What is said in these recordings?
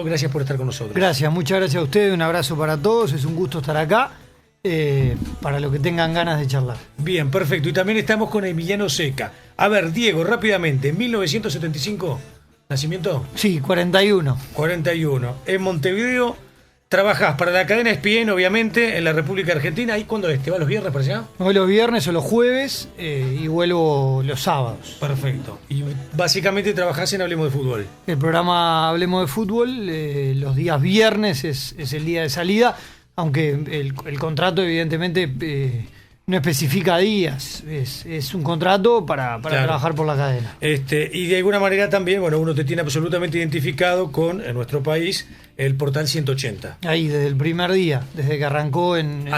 Gracias por estar con nosotros. Gracias, muchas gracias a ustedes, un abrazo para todos, es un gusto estar acá, para los que tengan ganas de charlar. Bien, perfecto. Y también estamos con Emiliano Seca. A ver, Diego, rápidamente, 1975, ¿nacimiento? Sí, 41. 41. En Montevideo, trabajás para la cadena ESPN, obviamente, en la República Argentina. ¿Y cuándo es? ¿Te vas los viernes para allá? Voy los viernes o los jueves y vuelvo los sábados. Perfecto. Y básicamente trabajás en Hablemos de Fútbol. El programa Hablemos de Fútbol, los días viernes es el día de salida, aunque el contrato evidentemente no especifica días, es un contrato para claro, trabajar por la cadena. Y de alguna manera también, bueno, uno te tiene absolutamente identificado con, en nuestro país, el Portal 180. Ahí, desde el primer día, desde que arrancó en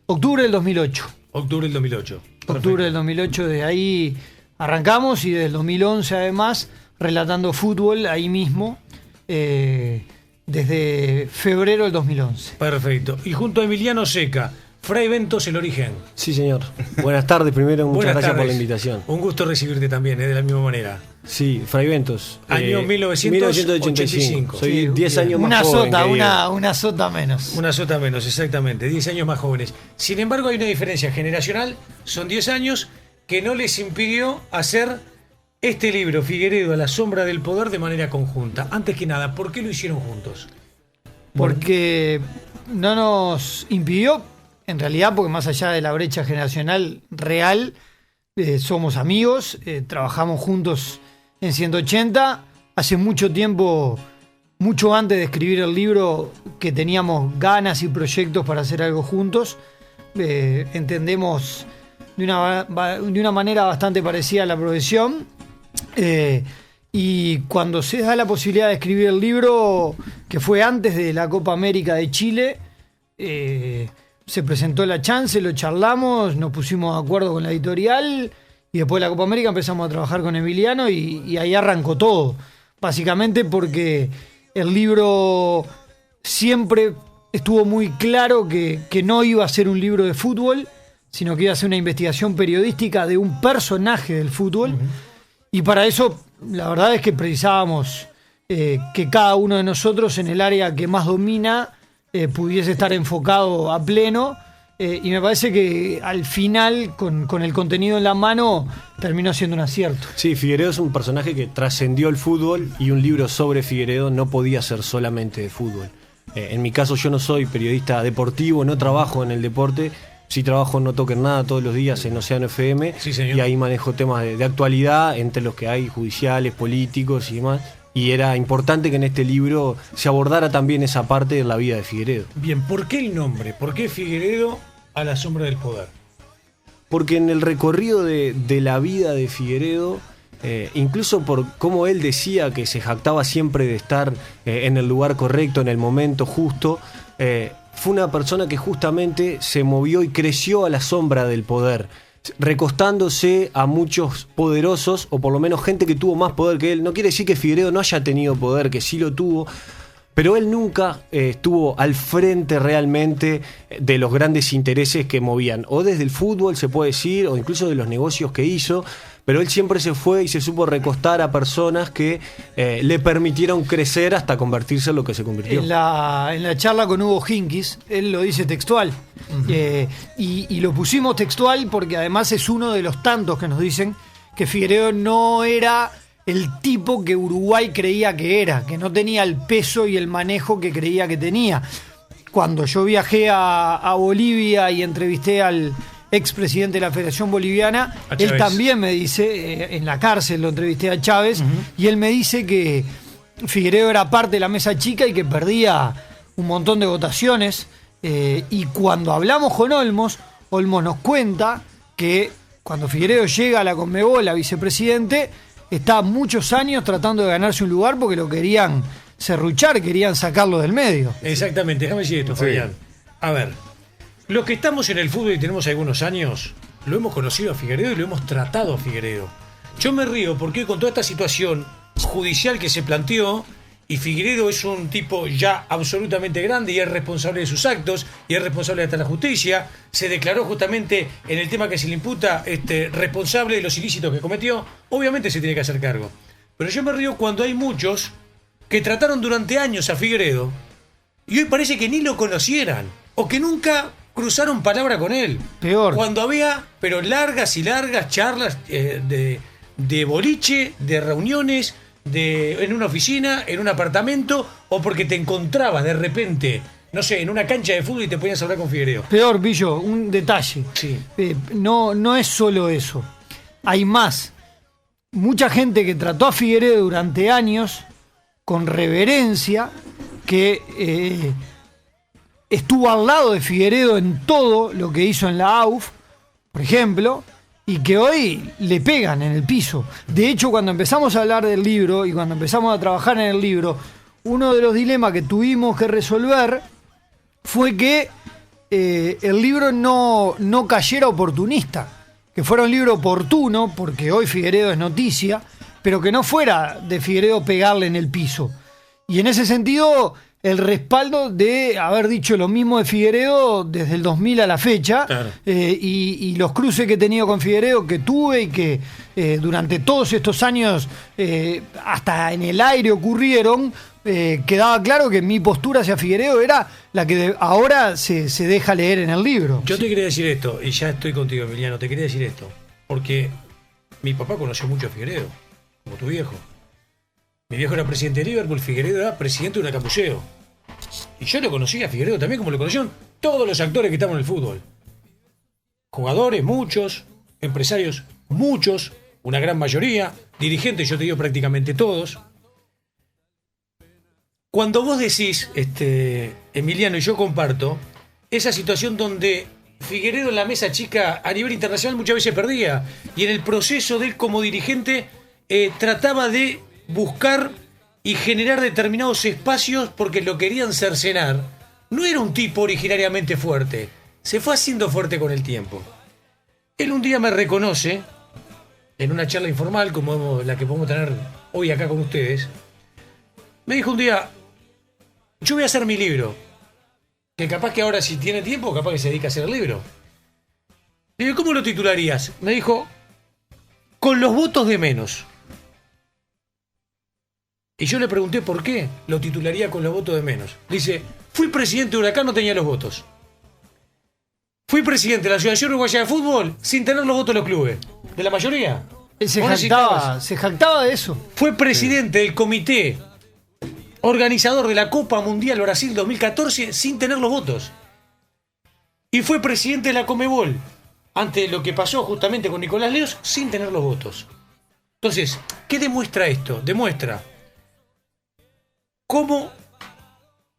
octubre del 2008. Octubre del 2008. Perfecto. Octubre del 2008, de ahí arrancamos y desde el 2011 además, relatando fútbol ahí mismo, desde febrero del 2011. Perfecto. Y junto a Emiliano Seca, Fray Ventos, El Origen. Sí, señor. Buenas tardes primero, muchas gracias por la invitación. Un gusto recibirte también, de la misma manera. Sí, Fray Ventos. Año 1985. Soy 10 años más una joven. Una sota menos. Una sota menos, exactamente. 10 años más jóvenes. Sin embargo, hay una diferencia generacional. Son 10 años que no les impidió hacer este libro, Figueredo, a la sombra del poder, de manera conjunta. Antes que nada, ¿por qué lo hicieron juntos? Porque no nos impidió, en realidad, porque más allá de la brecha generacional real, somos amigos, trabajamos juntos en 180. Hace mucho tiempo, mucho antes de escribir el libro, que teníamos ganas y proyectos para hacer algo juntos. Entendemos de una manera bastante parecida a la profesión. Y cuando se da la posibilidad de escribir el libro, que fue antes de la Copa América de Chile, se presentó la chance, lo charlamos, nos pusimos de acuerdo con la editorial y después de la Copa América empezamos a trabajar con Emiliano y ahí arrancó todo. Básicamente porque el libro siempre estuvo muy claro que no iba a ser un libro de fútbol, sino que iba a ser una investigación periodística de un personaje del fútbol. Y para eso, la verdad es que precisábamos que cada uno de nosotros en el área que más domina pudiese estar enfocado a pleno, y me parece que al final, con el contenido en la mano, terminó siendo un acierto. Sí, Figueredo es un personaje que trascendió el fútbol y un libro sobre Figueredo no podía ser solamente de fútbol. En mi caso, yo no soy periodista deportivo, no trabajo en el deporte. Sí trabajo en No Toquen Nada todos los días en Océano FM, sí, señor. Y ahí manejo temas de actualidad, entre los que hay judiciales, políticos y demás. Y era importante que en este libro se abordara también esa parte de la vida de Figueredo. Bien, ¿por qué el nombre? ¿Por qué Figueredo a la sombra del poder? Porque en el recorrido de la vida de Figueredo, incluso por cómo él decía que se jactaba siempre de estar en el lugar correcto, en el momento justo, fue una persona que justamente se movió y creció a la sombra del poder, recostándose a muchos poderosos, o por lo menos gente que tuvo más poder que él. No quiere decir que Figueredo no haya tenido poder, que sí lo tuvo, pero él nunca estuvo al frente realmente de los grandes intereses que movían, o desde el fútbol se puede decir, o incluso de los negocios que hizo. Pero él siempre se fue y se supo recostar a personas que le permitieron crecer hasta convertirse en lo que se convirtió. En la charla con Hugo Hinkis, él lo dice textual. Y lo pusimos textual porque además es uno de los tantos que nos dicen que Figueredo no era el tipo que Uruguay creía que era, que no tenía el peso y el manejo que creía que tenía. Cuando yo viajé a Bolivia y entrevisté al expresidente de la Federación Boliviana, él también me dice, en la cárcel lo entrevisté a Chávez, y él me dice que Figueredo era parte de la mesa chica y que perdía un montón de votaciones, y cuando hablamos con Olmos nos cuenta que cuando Figueredo llega a la Conmebol, a vicepresidente, está muchos años tratando de ganarse un lugar porque lo querían serruchar, querían sacarlo del medio. Exactamente, déjame decir esto, Fabián. A ver, los que estamos en el fútbol y tenemos algunos años, lo hemos conocido a Figueredo y lo hemos tratado a Figueredo. Yo me río porque con toda esta situación judicial que se planteó, y Figueredo es un tipo ya absolutamente grande y es responsable de sus actos y es responsable ante la justicia, se declaró justamente en el tema que se le imputa responsable de los ilícitos que cometió, obviamente se tiene que hacer cargo. Pero yo me río cuando hay muchos que trataron durante años a Figueredo y hoy parece que ni lo conocieran o que nunca cruzaron palabra con él. Peor. Cuando había, pero largas y largas charlas de boliche, de reuniones, en una oficina, en un apartamento, o porque te encontrabas de repente, no sé, en una cancha de fútbol y te ponías a hablar con Figueredo. Peor, Pillo, un detalle. Sí. No es solo eso. Hay más. Mucha gente que trató a Figueredo durante años con reverencia, que estuvo al lado de Figueredo en todo lo que hizo en la AUF, por ejemplo, y que hoy le pegan en el piso. De hecho, cuando empezamos a hablar del libro y cuando empezamos a trabajar en el libro, uno de los dilemas que tuvimos que resolver fue que el libro no cayera oportunista, que fuera un libro oportuno, porque hoy Figueredo es noticia, pero que no fuera de Figueredo pegarle en el piso. Y en ese sentido, el respaldo de haber dicho lo mismo de Figueredo desde el 2000 a la fecha, claro. Y los cruces que he tenido con Figueredo, que tuve y que durante todos estos años hasta en el aire ocurrieron, quedaba claro que mi postura hacia Figueredo era la que ahora se deja leer en el libro. Yo te quería decir esto, y ya estoy contigo, Emiliano, te quería decir esto, porque mi papá conoció mucho a Figueredo, como tu viejo. Mi viejo era presidente de Liverpool, Figueredo era presidente de una Capucheo. Y yo lo conocí a Figueredo también, como lo conocieron todos los actores que estamos en el fútbol. Jugadores, muchos, empresarios, muchos, una gran mayoría, dirigentes, yo te digo prácticamente todos. Cuando vos decís, Emiliano, y yo comparto, esa situación donde Figueredo en la mesa chica a nivel internacional muchas veces perdía, y en el proceso de él como dirigente trataba de buscar y generar determinados espacios porque lo querían cercenar. No era un tipo originariamente fuerte, se fue haciendo fuerte con el tiempo. Él un día me reconoce, en una charla informal como la que podemos tener hoy acá con ustedes, me dijo un día, yo voy a hacer mi libro, que capaz que ahora si tiene tiempo, capaz que se dedica a hacer el libro. Le digo, ¿cómo lo titularías? Me dijo, con los votos de menos. Y yo le pregunté por qué lo titularía con los votos de menos. Dice, fui presidente de Huracán, no tenía los votos. Fui presidente de la Asociación Uruguaya de Fútbol sin tener los votos de los clubes. De la mayoría. Él se jactaba de eso. Fue presidente del comité organizador de la Copa Mundial Brasil 2014 sin tener los votos. Y fue presidente de la Conmebol, ante lo que pasó justamente con Nicolás Leos, sin tener los votos. Entonces, ¿qué demuestra esto? Demuestra cómo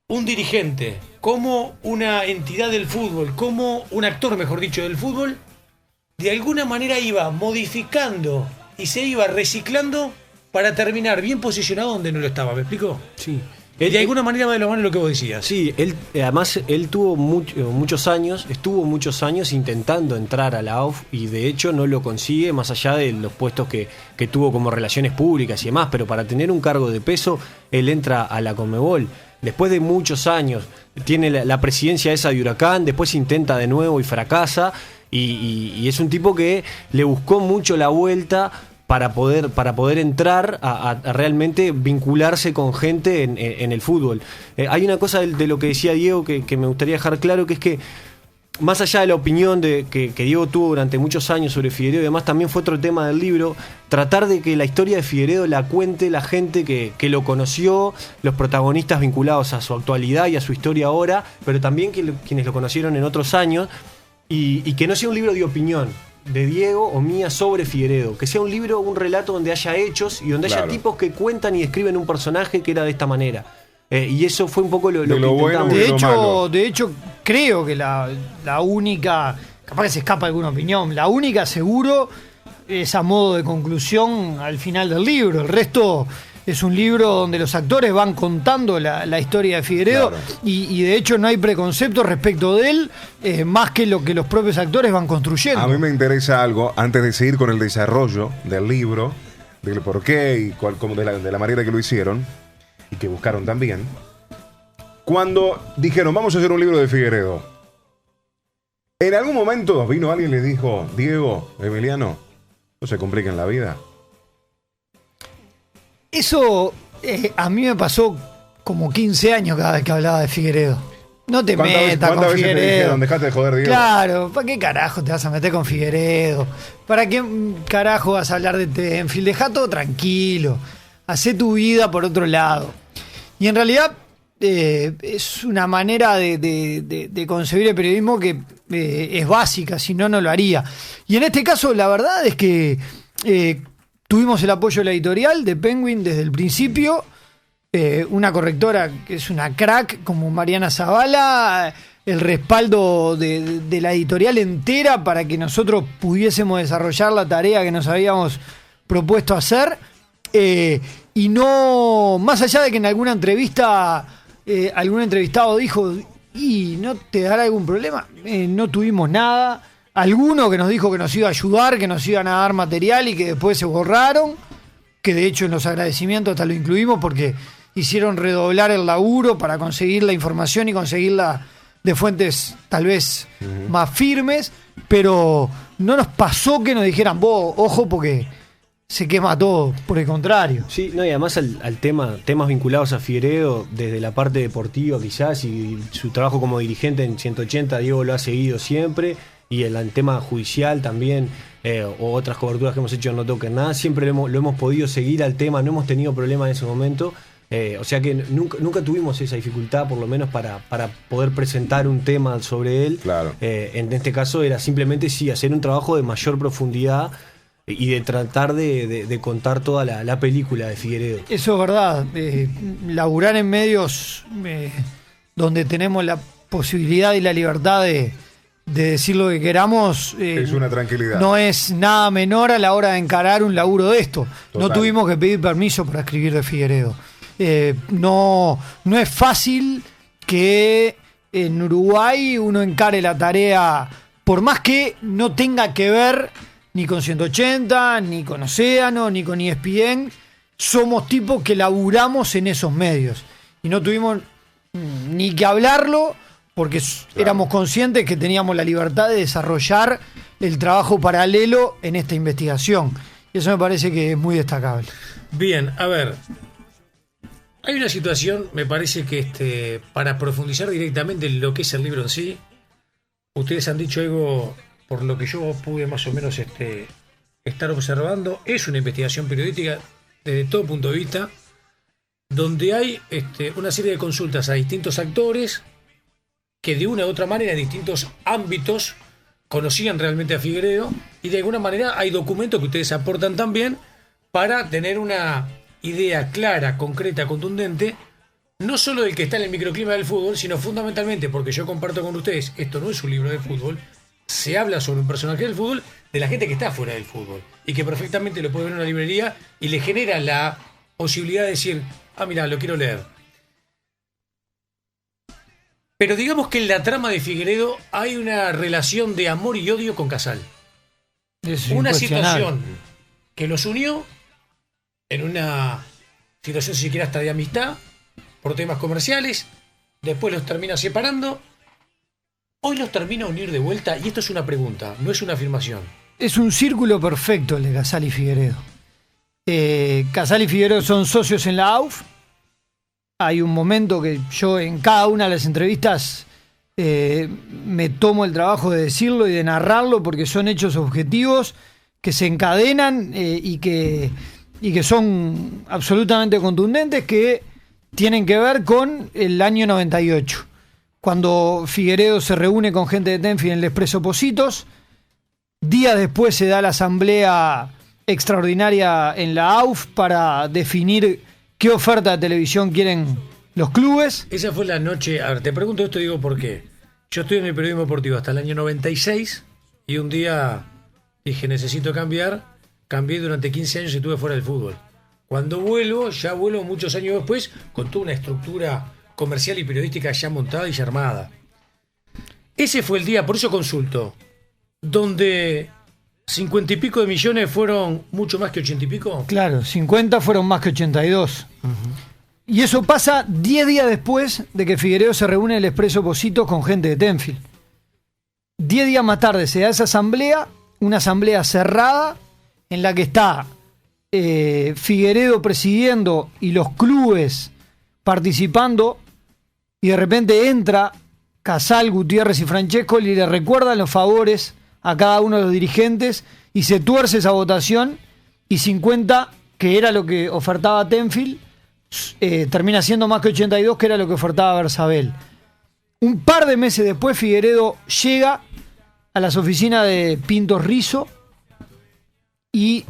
un dirigente, como una entidad del fútbol, como un actor, mejor dicho, del fútbol, de alguna manera iba modificando y se iba reciclando para terminar bien posicionado donde no lo estaba. ¿Me explico? Sí. De alguna manera va de la mano lo que vos decías. Sí, además él tuvo muchos años, estuvo muchos años intentando entrar a la AUF y de hecho no lo consigue, más allá de los puestos que tuvo como relaciones públicas y demás, pero para tener un cargo de peso, él entra a la Conmebol. Después de muchos años, tiene la presidencia esa de Huracán, después intenta de nuevo y fracasa, y es un tipo que le buscó mucho la vuelta para poder entrar a realmente vincularse con gente en el fútbol. Hay una cosa de lo que decía Diego que me gustaría dejar claro, que es que más allá de la opinión que Diego tuvo durante muchos años sobre Figueredo y demás, también fue otro tema del libro, tratar de que la historia de Figueredo la cuente la gente que lo conoció, los protagonistas vinculados a su actualidad y a su historia ahora, pero también quienes lo conocieron en otros años, y que no sea un libro de opinión de Diego o mía sobre Figueredo, que sea un libro, un relato donde haya hechos y donde haya tipos que cuentan y describen un personaje que era de esta manera. Y eso fue un poco lo que intentamos. De hecho, creo que la única, capaz que se escapa alguna opinión, la única seguro es a modo de conclusión al final del libro. El resto es un libro donde los actores van contando la historia de Figueredo, claro. y de hecho no hay preconceptos respecto de él, más que lo que los propios actores van construyendo. A mí me interesa algo, antes de seguir con el desarrollo del libro, del por qué y como de la manera que lo hicieron, y que buscaron también. Cuando dijeron, vamos a hacer un libro de Figueredo, en algún momento vino alguien y le dijo, Diego, Emiliano, no se compliquen la vida. Eso A mí me pasó como 15 años cada vez que hablaba de Figueiredo. No te metas con ¿Cuántas veces te Figueiredo. dijeron, dejate de joder, Diego? Claro, ¿para qué carajo te vas a meter con Figueiredo? ¿Para qué carajo vas a hablar de Tenfield? Dejá todo tranquilo. Hacé tu vida por otro lado. Y en realidad es una manera de concebir el periodismo que es básica, si no, no lo haría. Y en este caso, la verdad es que tuvimos el apoyo de la editorial de Penguin desde el principio. Una correctora que es una crack como Mariana Zavala, el respaldo de la editorial entera para que nosotros pudiésemos desarrollar la tarea que nos habíamos propuesto hacer. Y no, más allá de que en alguna entrevista algún entrevistado dijo, ¿y no te dará algún problema? No tuvimos nada. Alguno que nos dijo que nos iba a ayudar, que nos iban a dar material y que después se borraron, que de hecho en los agradecimientos hasta lo incluimos porque hicieron redoblar el laburo para conseguir la información y conseguirla de fuentes tal vez más firmes, pero no nos pasó que nos dijeran, vos, ojo porque se quema todo, por el contrario. Sí, no, y además al temas vinculados a Figueiredo, desde la parte deportiva quizás, y su trabajo como dirigente en 180, Diego lo ha seguido siempre, y el tema judicial también, o otras coberturas que hemos hecho en No Toquen Nada, siempre lo hemos podido seguir al tema, no hemos tenido problemas en ese momento. O sea que nunca tuvimos esa dificultad, por lo menos para poder presentar un tema sobre él. Claro. En este caso era simplemente hacer un trabajo de mayor profundidad y de tratar de contar toda la película de Figueiredo. Eso es verdad. Laburar en medios donde tenemos la posibilidad y la libertad de decir lo que queramos es una tranquilidad. No es nada menor a la hora de encarar un laburo de esto. Total. No tuvimos que pedir permiso para escribir de Figueiredo. No es fácil que en Uruguay uno encare la tarea, por más que no tenga que ver ni con 180, ni con Océano, ni con ESPN. Somos tipos que laburamos en esos medios y no tuvimos ni que hablarlo porque éramos conscientes que teníamos la libertad de desarrollar el trabajo paralelo en esta investigación, y eso me parece que es muy destacable. Bien, a ver, hay una situación, me parece que para profundizar directamente en lo que es el libro en sí, ustedes han dicho algo por lo que yo pude más o menos estar observando. Es una investigación periodística desde todo punto de vista, donde hay una serie de consultas a distintos actores que de una u otra manera en distintos ámbitos conocían realmente a Figueiredo, y de alguna manera hay documentos que ustedes aportan también para tener una idea clara, concreta, contundente, no solo del que está en el microclima del fútbol, sino fundamentalmente, porque yo comparto con ustedes, esto no es un libro de fútbol, se habla sobre un personaje del fútbol, de la gente que está fuera del fútbol, y que perfectamente lo puede ver en una librería y le genera la posibilidad de decir, mira, lo quiero leer. Pero digamos que en la trama de Figueiredo hay una relación de amor y odio con Casal. Una situación que los unió en una situación, si siquiera hasta de amistad, por temas comerciales, después los termina separando, hoy los termina unir de vuelta, y esto es una pregunta, no es una afirmación. Es un círculo perfecto el de Casal y Figueiredo. Casal y Figueiredo son socios en la AUF. Hay un momento que yo en cada una de las entrevistas me tomo el trabajo de decirlo y de narrarlo, porque son hechos objetivos que se encadenan y que son absolutamente contundentes, que tienen que ver con el año 98, cuando Figueiredo se reúne con gente de Tenfield en el Expreso Positos. Días después se da la asamblea extraordinaria en la AUF para definir qué oferta de televisión quieren los clubes. Esa fue la noche. A ver, te pregunto esto, digo, ¿por qué? Yo estoy en el periodismo deportivo hasta el año 96 y un día dije, necesito cambiar. Cambié durante 15 años y estuve fuera del fútbol. Cuando vuelvo muchos años después, con toda una estructura comercial y periodística ya montada y ya armada. Ese fue el día, por eso consulto, donde 50 y pico de millones fueron mucho más que 80 y pico. Claro, 50 fueron más que 82. Y eso pasa 10 días después de que Figueiredo se reúne en el Expreso Positos con gente de Tenfield. 10 días más tarde se da esa asamblea, una asamblea cerrada en la que está Figueredo presidiendo y los clubes participando, y de repente entra Casal, Gutiérrez y Francescoli y le recuerdan los favores a cada uno de los dirigentes y se tuerce esa votación y 50, que era lo que ofertaba Tenfield, termina siendo más que 82, que era lo que ofertaba Bersabel. Un par de meses después Figueredo llega a las oficinas de Pintos Rizzo y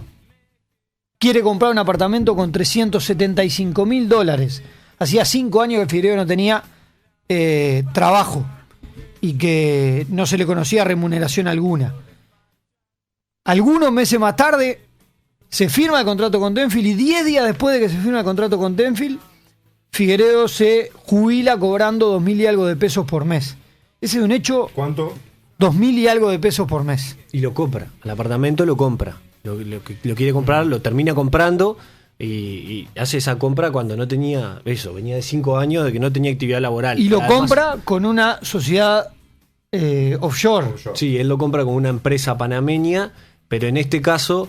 quiere comprar un apartamento con $375.000. Hacía 5 años que Figueredo no tenía trabajo y que no se le conocía remuneración alguna. Algunos meses más tarde se firma el contrato con Tenfield y 10 días después de que se firma el contrato con Tenfield, Figueredo se jubila cobrando 2.000 y algo de pesos por mes. Ese es un hecho. ¿Cuánto? 2.000 y algo de pesos por mes. Y lo compra, el apartamento lo compra. Lo quiere comprar, lo termina comprando y hace esa compra cuando no tenía eso, venía de 5 años de que no tenía actividad laboral. Y lo Además, compra con una sociedad offshore. Sí, él lo compra con una empresa panameña, pero en este caso,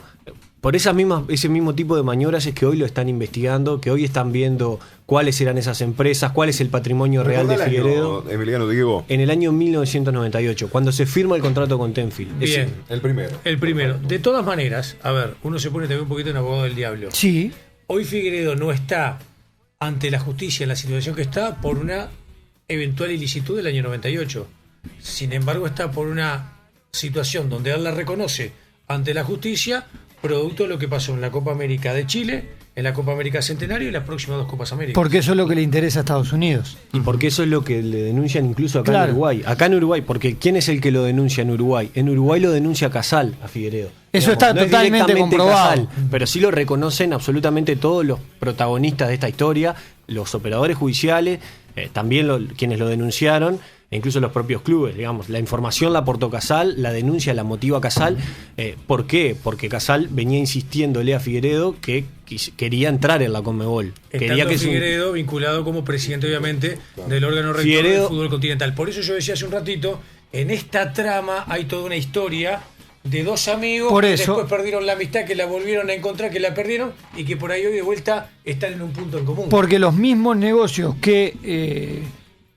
por ese mismo tipo de maniobras es que hoy lo están investigando, que hoy están viendo cuáles eran esas empresas, cuál es el patrimonio real de Figueredo. Emiliano, Diego. En el año 1998, cuando se firma el contrato con Tenfield. Bien. El primero. El primero. De todas maneras, a ver, uno se pone también un poquito en abogado del diablo. Sí. Hoy Figueredo no está ante la justicia en la situación que está por una eventual ilicitud del año 98. Sin embargo, está por una situación donde él la reconoce ante la justicia, producto de lo que pasó en la Copa América de Chile, en la Copa América Centenario y las próximas 2 Copas América. Porque eso es lo que le interesa a Estados Unidos. Y porque eso es lo que le denuncian incluso acá Claro. en Uruguay. Acá en Uruguay, porque ¿quién es el que lo denuncia en Uruguay? En Uruguay lo denuncia Casal a Figueredo. Eso está no es totalmente directamente comprobado. Casal, pero sí lo reconocen absolutamente todos los protagonistas de esta historia, los operadores judiciales, también quienes lo denunciaron, e incluso los propios clubes, digamos. La información la aportó Casal, la denuncia la motiva Casal. ¿Por qué? Porque Casal venía insistiéndole a Figueredo que quería entrar en la Conmebol. Quería que Figueredo vinculado como presidente, obviamente, del órgano rector del fútbol continental. Por eso yo decía hace un ratito, en esta trama hay toda una historia de 2 amigos por que eso, después perdieron la amistad, que la volvieron a encontrar, que la perdieron y que por ahí hoy de vuelta están en un punto en común. porque los mismos negocios que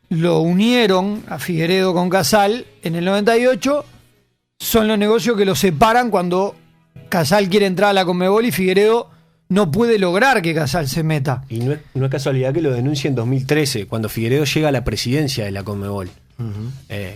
lo unieron a Figueredo con Casal en el 98 son los negocios que lo separan cuando Casal quiere entrar a la Conmebol y Figueredo no puede lograr que Casal se meta. Y no es casualidad que lo denuncie en 2013, cuando Figueredo llega a la presidencia de la Conmebol.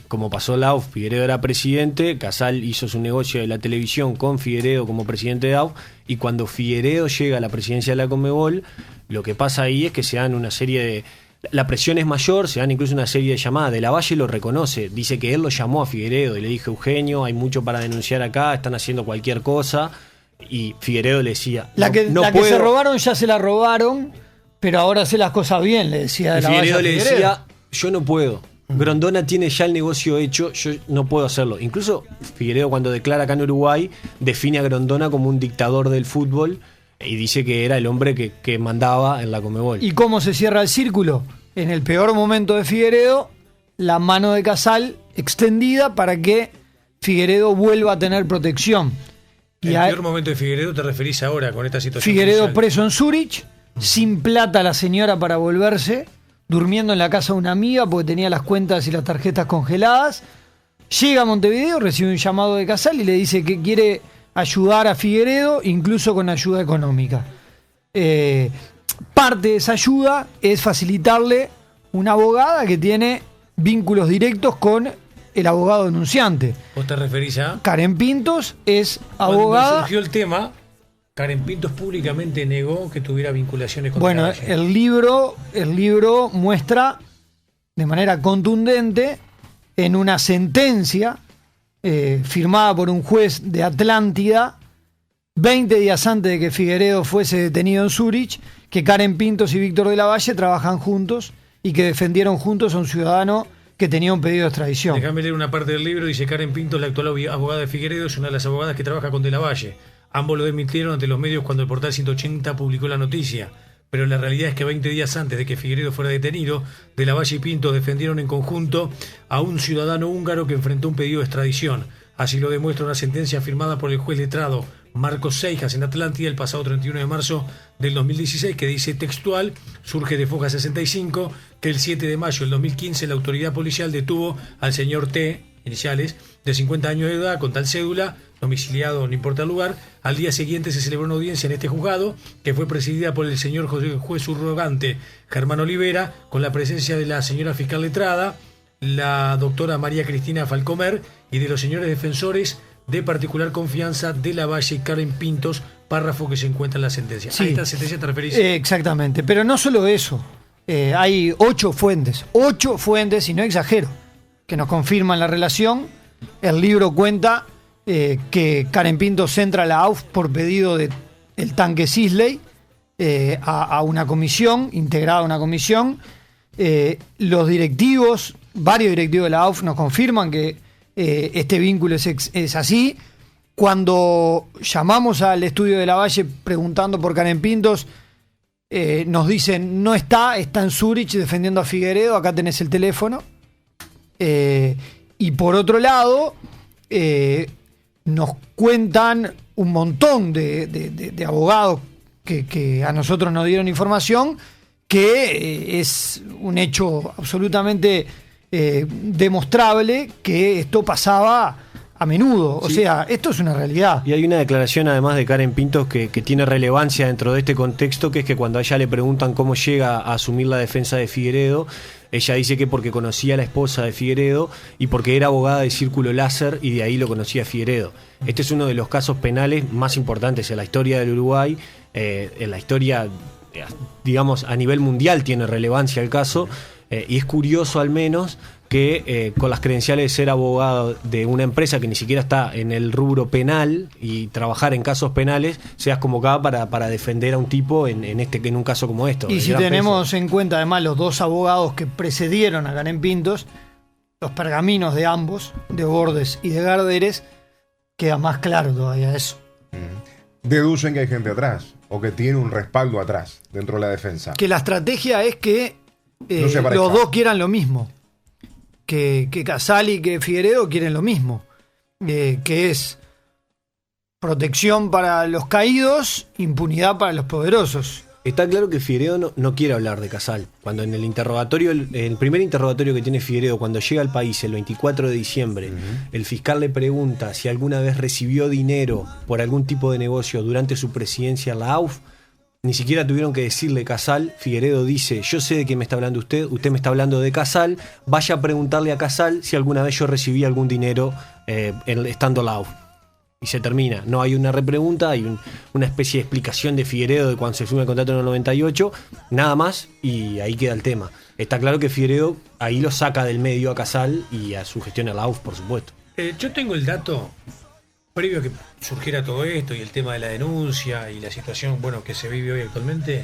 Como pasó la AUF, Figueredo era presidente, Casal hizo su negocio de la televisión con Figueredo como presidente de AUF, y cuando Figueredo llega a la presidencia de la Conmebol, lo que pasa ahí es que se dan una serie de... La presión es mayor, se dan incluso una serie de llamadas. De la Valle lo reconoce, dice que él lo llamó a Figueredo y le dijo: Eugenio, hay mucho para denunciar acá, están haciendo cualquier cosa. Y Figueredo le decía: La que se robaron ya se la robaron, pero ahora hace las cosas bien, le decía de la Valle. Figueredo le decía: yo no puedo. Grondona tiene ya el negocio hecho, yo no puedo hacerlo. Incluso Figueredo, cuando declara acá en Uruguay, define a Grondona como un dictador del fútbol y dice que era el hombre que mandaba en la Conmebol. ¿Y cómo se cierra el círculo? En el peor momento de Figueredo, la mano de Casal extendida para que Figueredo vuelva a tener protección. ¿El peor momento de Figueredo te referís ahora con esta situación? Figueredo judicial? preso en Zurich, sin plata la señora para volverse, durmiendo en la casa de una amiga porque tenía las cuentas y las tarjetas congeladas. Llega a Montevideo, recibe un llamado de Casal y le dice que quiere ayudar a Figueredo, incluso con ayuda económica. Parte de esa ayuda es facilitarle una abogada que tiene vínculos directos con el abogado denunciante. ¿Vos te referís a? Karen Pintos es abogada. Cuando surgió el tema, Karen Pintos públicamente negó que tuviera vinculaciones con Bueno, la Valle. el libro muestra de manera contundente en una sentencia firmada por un juez de Atlántida 20 días antes de que Figueredo fuese detenido en Zurich, que Karen Pintos y Víctor de la Valle trabajan juntos y que defendieron juntos a un ciudadano que tenía un pedido de extradición. Déjame leer una parte del libro. Dice: Karen Pintos, la actual abogada de Figueredo, es una de las abogadas que trabaja con de la Valle. Ambos lo desmintieron ante los medios cuando el portal 180 publicó la noticia. Pero la realidad es que 20 días antes de que Figueredo fuera detenido, de la Valle y Pintos defendieron en conjunto a un ciudadano húngaro que enfrentó un pedido de extradición. Así lo demuestra una sentencia firmada por el juez letrado Marcos Seijas en Atlántida el pasado 31 de marzo del 2016, que dice textual, surge de Foja 65, que el 7 de mayo del 2015 la autoridad policial detuvo al señor T, iniciales, de 50 años de edad, con tal cédula, domiciliado no importa el lugar. Al día siguiente se celebró una audiencia en este juzgado, que fue presidida por el señor juez subrogante Germán Olivera, con la presencia de la señora fiscal letrada, la doctora María Cristina Falcomer, y de los señores defensores de particular confianza de Lavalle y Karen Pintos, párrafo que se encuentra en la sentencia. Sí. ¿A esta sentencia te referís? Exactamente, pero no solo eso. Hay 8 fuentes, y no exagero, que nos confirman la relación. El libro cuenta que Karen Pintos entra a la AUF por pedido del tanque Sisley a una comisión, integrada a una comisión. Los directivos, varios directivos de la AUF nos confirman que este vínculo es así. Cuando llamamos al estudio de Lavalle preguntando por Karen Pintos, nos dicen, no está en Zurich defendiendo a Figueredo, acá tenés el teléfono. Y por otro lado, nos cuentan un montón de abogados que a nosotros nos dieron información, que es un hecho absolutamente demostrable que esto pasaba a menudo. O sea, esto es una realidad. Y hay una declaración además de Karen Pintos que tiene relevancia dentro de este contexto, que es que cuando a ella le preguntan cómo llega a asumir la defensa de Figueredo, ella dice que porque conocía a la esposa de Figueredo y porque era abogada de Círculo Láser y de ahí lo conocía Figueredo. Este es uno de los casos penales más importantes en la historia del Uruguay, en la historia, digamos, a nivel mundial tiene relevancia el caso, y es curioso al menos que con las credenciales de ser abogado de una empresa que ni siquiera está en el rubro penal y trabajar en casos penales, seas convocada para defender a un tipo en un caso como esto. Y si tenemos en cuenta además los 2 abogados que precedieron a Karen Pintos, los pergaminos de ambos, de Bordes y de Garderes, queda más claro todavía eso. Deducen que hay gente atrás, o que tiene un respaldo atrás, dentro de la defensa. Que la estrategia es que No se los pareja. 2 quieran lo mismo. Que Casal y que Figueredo quieren lo mismo. Que es protección para los caídos, impunidad para los poderosos. Está claro que Figueredo no quiere hablar de Casal. Cuando en el interrogatorio, el primer interrogatorio que tiene Figueredo, cuando llega al país el 24 de diciembre, el fiscal le pregunta si alguna vez recibió dinero por algún tipo de negocio durante su presidencia en la AUF. Ni siquiera tuvieron que decirle Casal. Figueredo dice, yo sé de qué me está hablando usted me está hablando de Casal, vaya a preguntarle a Casal si alguna vez yo recibí algún dinero estando en la AUF. Y se termina. No hay una repregunta, hay una especie de explicación de Figueredo de cuando se firma el contrato en el 98, nada más, y ahí queda el tema. Está claro que Figueredo ahí lo saca del medio a Casal y a su gestión en la AUF, por supuesto. Yo tengo el dato, previo a que surgiera todo esto y el tema de la denuncia y la situación, bueno, que se vive hoy actualmente,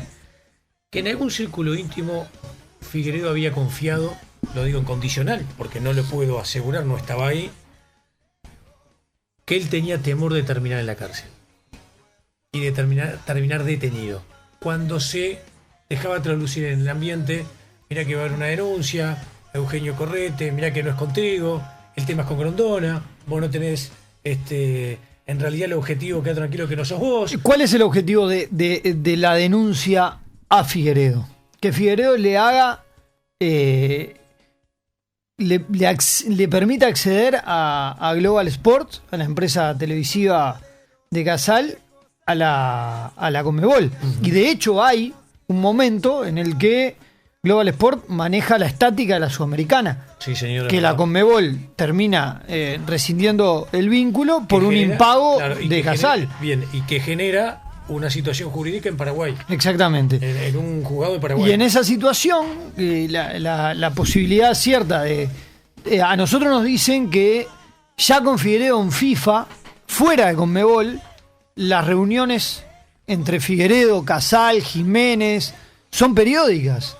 que en algún círculo íntimo Figueredo había confiado, lo digo en condicional, porque no lo puedo asegurar, no estaba ahí, que él tenía temor de terminar en la cárcel y de terminar detenido. Cuando se dejaba traslucir en el ambiente, mira que va a haber una denuncia, Eugenio Correte, mira que no es contigo, el tema es con Grondona, vos no tenés, en realidad el objetivo, queda tranquilo que no sos vos. ¿Cuál es el objetivo de la denuncia a Figueredo? Que Figueredo le haga... Le permite acceder a Global Sport, a la empresa televisiva de Casal, a la Conmebol. Y de hecho hay un momento en el que Global Sport maneja la estática de la Sudamericana. Sí, señora. Que la Conmebol termina rescindiendo el vínculo por un impago de Casal. Bien, y que genera una situación jurídica en Paraguay. Exactamente. En un juzgado de Paraguay. Y en esa situación, la posibilidad cierta de... a nosotros nos dicen que ya con Figueredo en FIFA, fuera de Conmebol, las reuniones entre Figueredo, Casal, Jiménez, son periódicas.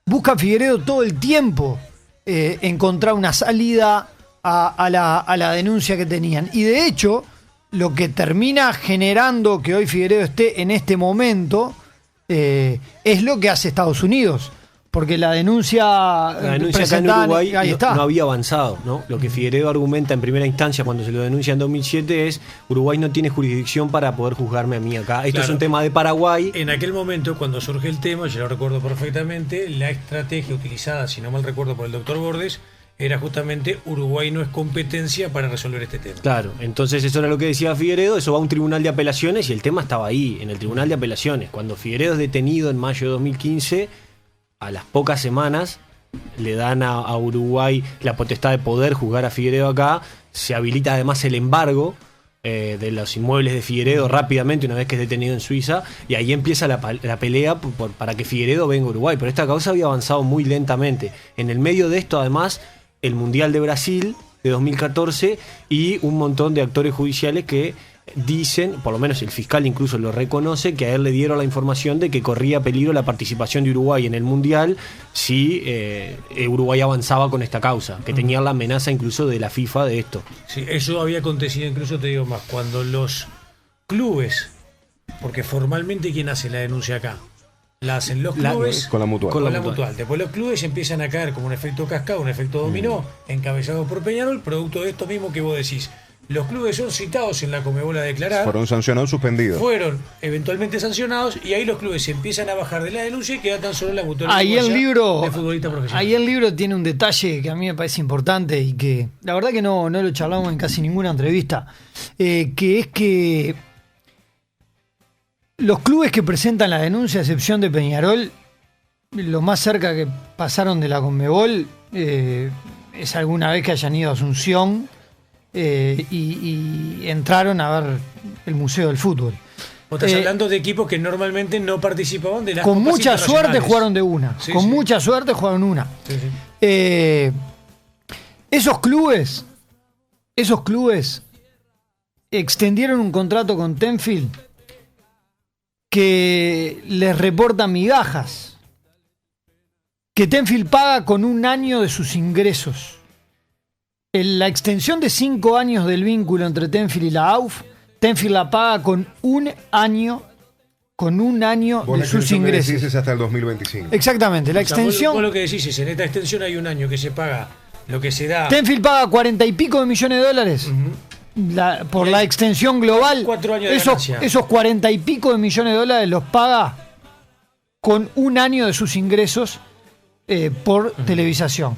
Busca Figueredo todo el tiempo encontrar una salida a la denuncia que tenían. Y de hecho, lo que termina generando que hoy Figueredo esté en este momento es lo que hace Estados Unidos. porque la denuncia acá en presentada Uruguay ahí está. no había avanzado, ¿no? Lo que Figueredo argumenta en primera instancia cuando se lo denuncia en 2007 es: Uruguay no tiene jurisdicción para poder juzgarme a mí acá. Esto Claro. es un tema de Paraguay. En aquel momento, cuando surge el tema, yo lo recuerdo perfectamente, la estrategia utilizada, si no mal recuerdo, por el doctor Bordes, era justamente Uruguay no es competencia para resolver este tema. Claro, entonces eso era lo que decía Figueredo, eso va a un tribunal de apelaciones y el tema estaba ahí, en el tribunal de apelaciones. Cuando Figueredo es detenido en mayo de 2015, a las pocas semanas le dan a Uruguay la potestad de poder juzgar a Figueredo acá, se habilita además el embargo de los inmuebles de Figueredo rápidamente una vez que es detenido en Suiza, y ahí empieza la pelea para que Figueredo venga a Uruguay, pero esta causa había avanzado muy lentamente. En el medio de esto además el Mundial de Brasil de 2014 y un montón de actores judiciales que dicen, por lo menos el fiscal incluso lo reconoce, que a él le dieron la información de que corría peligro la participación de Uruguay en el Mundial si Uruguay avanzaba con esta causa, que tenían la amenaza incluso de la FIFA de esto. Sí, eso había acontecido, incluso te digo más, cuando los clubes, porque formalmente ¿quién hace la denuncia acá? La hacen los clubes Con la Mutual. con la mutual. Después los clubes empiezan a caer como un efecto cascada, un efecto dominó, encabezado por Peñarol, producto de esto mismo que vos decís. Los clubes son citados en la Conmebol a declarar, Fueron sancionados, suspendidos. fueron eventualmente sancionados, y ahí los clubes empiezan a bajar de la denuncia y queda tan solo la mutual Ahí el uruguaya libro, de futbolista profesional. ahí el libro tiene un detalle que a mí me parece importante y que la verdad que no lo charlamos en casi ninguna entrevista, que es que los clubes que presentan la denuncia, a excepción de Peñarol, lo más cerca que pasaron de la Conmebol es alguna vez que hayan ido a Asunción y entraron a ver el Museo del Fútbol. Vos estás hablando de equipos que normalmente no participaban de las Con copas mucha suerte internacionales. jugaron de una. Sí, con sí. mucha suerte jugaron una. Sí, sí. Esos clubes extendieron un contrato con Tenfield que les reporta migajas, que Tenfield paga con un año de sus ingresos. La extensión de 5 años del vínculo entre Tenfield y la AUF, Tenfield la paga con un año Vos de la sus extensión que decís ingresos. es hasta el 2025. Exactamente, la O sea, vos extensión. lo que decís es, en esta extensión hay un año que se paga lo que se da. Tenfield paga 40 y pico de millones de dólares por la extensión global. 4 años de ganancia. Esos 40 y pico de millones de dólares los paga con un año de sus ingresos por televisación.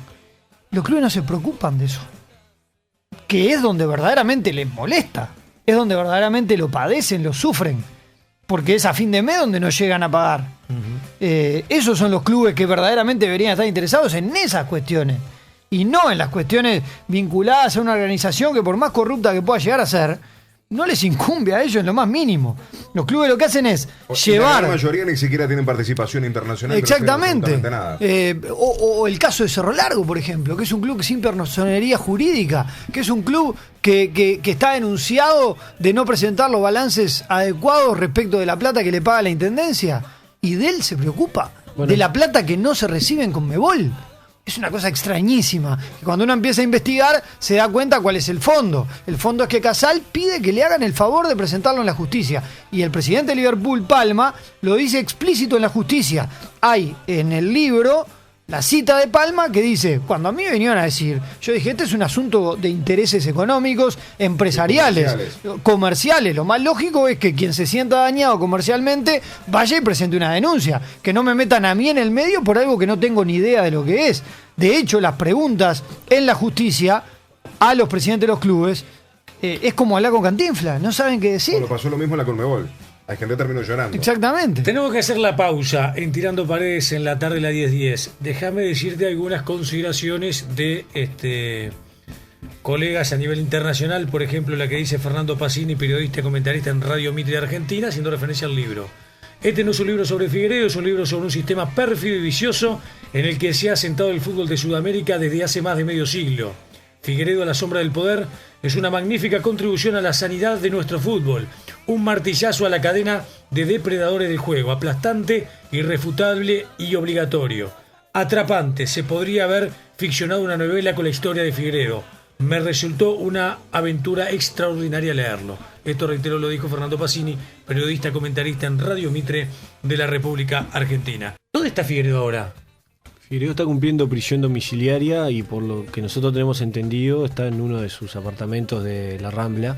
Los clubes no se preocupan de eso, que es donde verdaderamente les molesta, es donde verdaderamente lo padecen, lo sufren, porque es a fin de mes donde no llegan a pagar. Esos son los clubes que verdaderamente deberían estar interesados en esas cuestiones y no en las cuestiones vinculadas a una organización que, por más corrupta que pueda llegar a ser, no les incumbe a ellos en lo más mínimo. Los clubes lo que hacen es llevar... La mayoría ni siquiera tienen participación internacional. Exactamente. pero no hacen absolutamente nada. O el caso de Cerro Largo, por ejemplo, que es un club sin personería jurídica, que es un club que está denunciado de no presentar los balances adecuados respecto de la plata que le paga la Intendencia. Y de él se preocupa, de la plata que no se recibe en Conmebol. Es una cosa extrañísima. Que cuando uno empieza a investigar, se da cuenta cuál es el fondo. El fondo es que Casal pide que le hagan el favor de presentarlo en la justicia. Y el presidente de Liverpool, Palma, lo dice explícito en la justicia. Hay en el libro la cita de Palma que dice, cuando a mí me vinieron a decir, yo dije, este es un asunto de intereses económicos, empresariales, comerciales. Lo más lógico es que quien se sienta dañado comercialmente vaya y presente una denuncia. Que no me metan a mí en el medio por algo que no tengo ni idea de lo que es. De hecho, las preguntas en la justicia a los presidentes de los clubes es como hablar con Cantinflas, no saben qué decir. Bueno, pasó lo mismo en la Conmebol. Hay gente que terminó llorando. Exactamente. Tenemos que hacer la pausa en Tirando Paredes en la tarde de la 10:10. Déjame decirte algunas consideraciones de colegas a nivel internacional, por ejemplo la que dice Fernando Pacini, periodista y comentarista en Radio Mitre de Argentina, haciendo referencia al libro. Este no es un libro sobre Figueiredo, es un libro sobre un sistema pérfido y vicioso en el que se ha sentado el fútbol de Sudamérica desde hace más de medio siglo. Figueiredo a la sombra del poder es una magnífica contribución a la sanidad de nuestro fútbol, un martillazo a la cadena de depredadores del juego, aplastante, irrefutable y obligatorio. Atrapante, se podría haber ficcionado una novela con la historia de Figueiredo. Me resultó una aventura extraordinaria leerlo. Esto, reitero, lo dijo Fernando Pacini, periodista comentarista en Radio Mitre de la República Argentina. ¿Dónde está Figueiredo ahora? Figueiredo está cumpliendo prisión domiciliaria y por lo que nosotros tenemos entendido está en uno de sus apartamentos de la Rambla.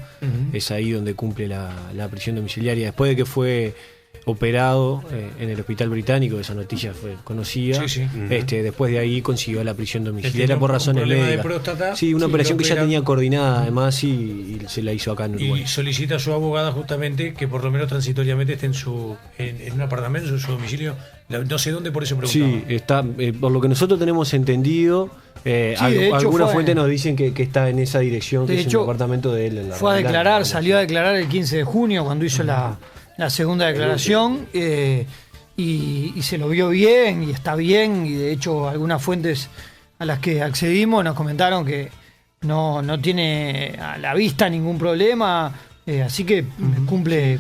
Es ahí donde cumple la prisión domiciliaria. Después de que fue operado en el hospital británico, esa noticia fue conocida. Sí. Después de ahí consiguió la prisión domiciliaria Tenía por un razones problema de médicas. próstata, Sí, una sí, operación lo que ya operan. tenía coordinada además y se la hizo acá en Uruguay. Y solicita a su abogada justamente que por lo menos transitoriamente esté en un apartamento, en su domicilio. No sé dónde, por eso preguntaba. Sí, está, por lo que nosotros tenemos entendido, de hecho algunas fue- fuentes nos dicen que está en esa dirección, De que es hecho, un apartamento de él. En la Fue a Rambla. declarar, salió a declarar el 15 de junio cuando hizo la segunda declaración y se lo vio bien y está bien, y de hecho algunas fuentes a las que accedimos nos comentaron que no tiene a la vista ningún problema, así que cumple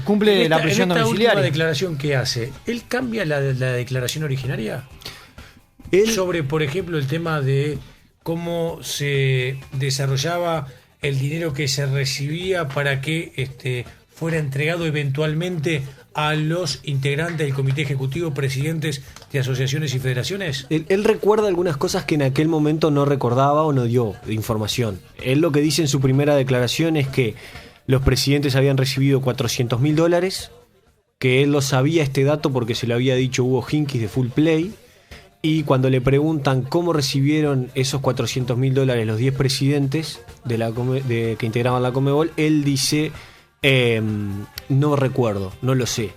la prisión en esta última domiciliaria. declaración que hace, ¿él cambia la declaración originaria? Él- Sobre, por ejemplo, el tema de cómo se desarrollaba el dinero que se recibía para que fuera entregado eventualmente a los integrantes del comité ejecutivo, presidentes de asociaciones y federaciones. Él recuerda algunas cosas que en aquel momento no recordaba o no dio de información. Él lo que dice en su primera declaración es que los presidentes habían recibido $400.000, que él lo sabía este dato porque se lo había dicho Hugo Hinkis de Full Play, y cuando le preguntan cómo recibieron esos $400.000 los 10 presidentes que integraban la Conmebol, él dice, no recuerdo, no lo sé.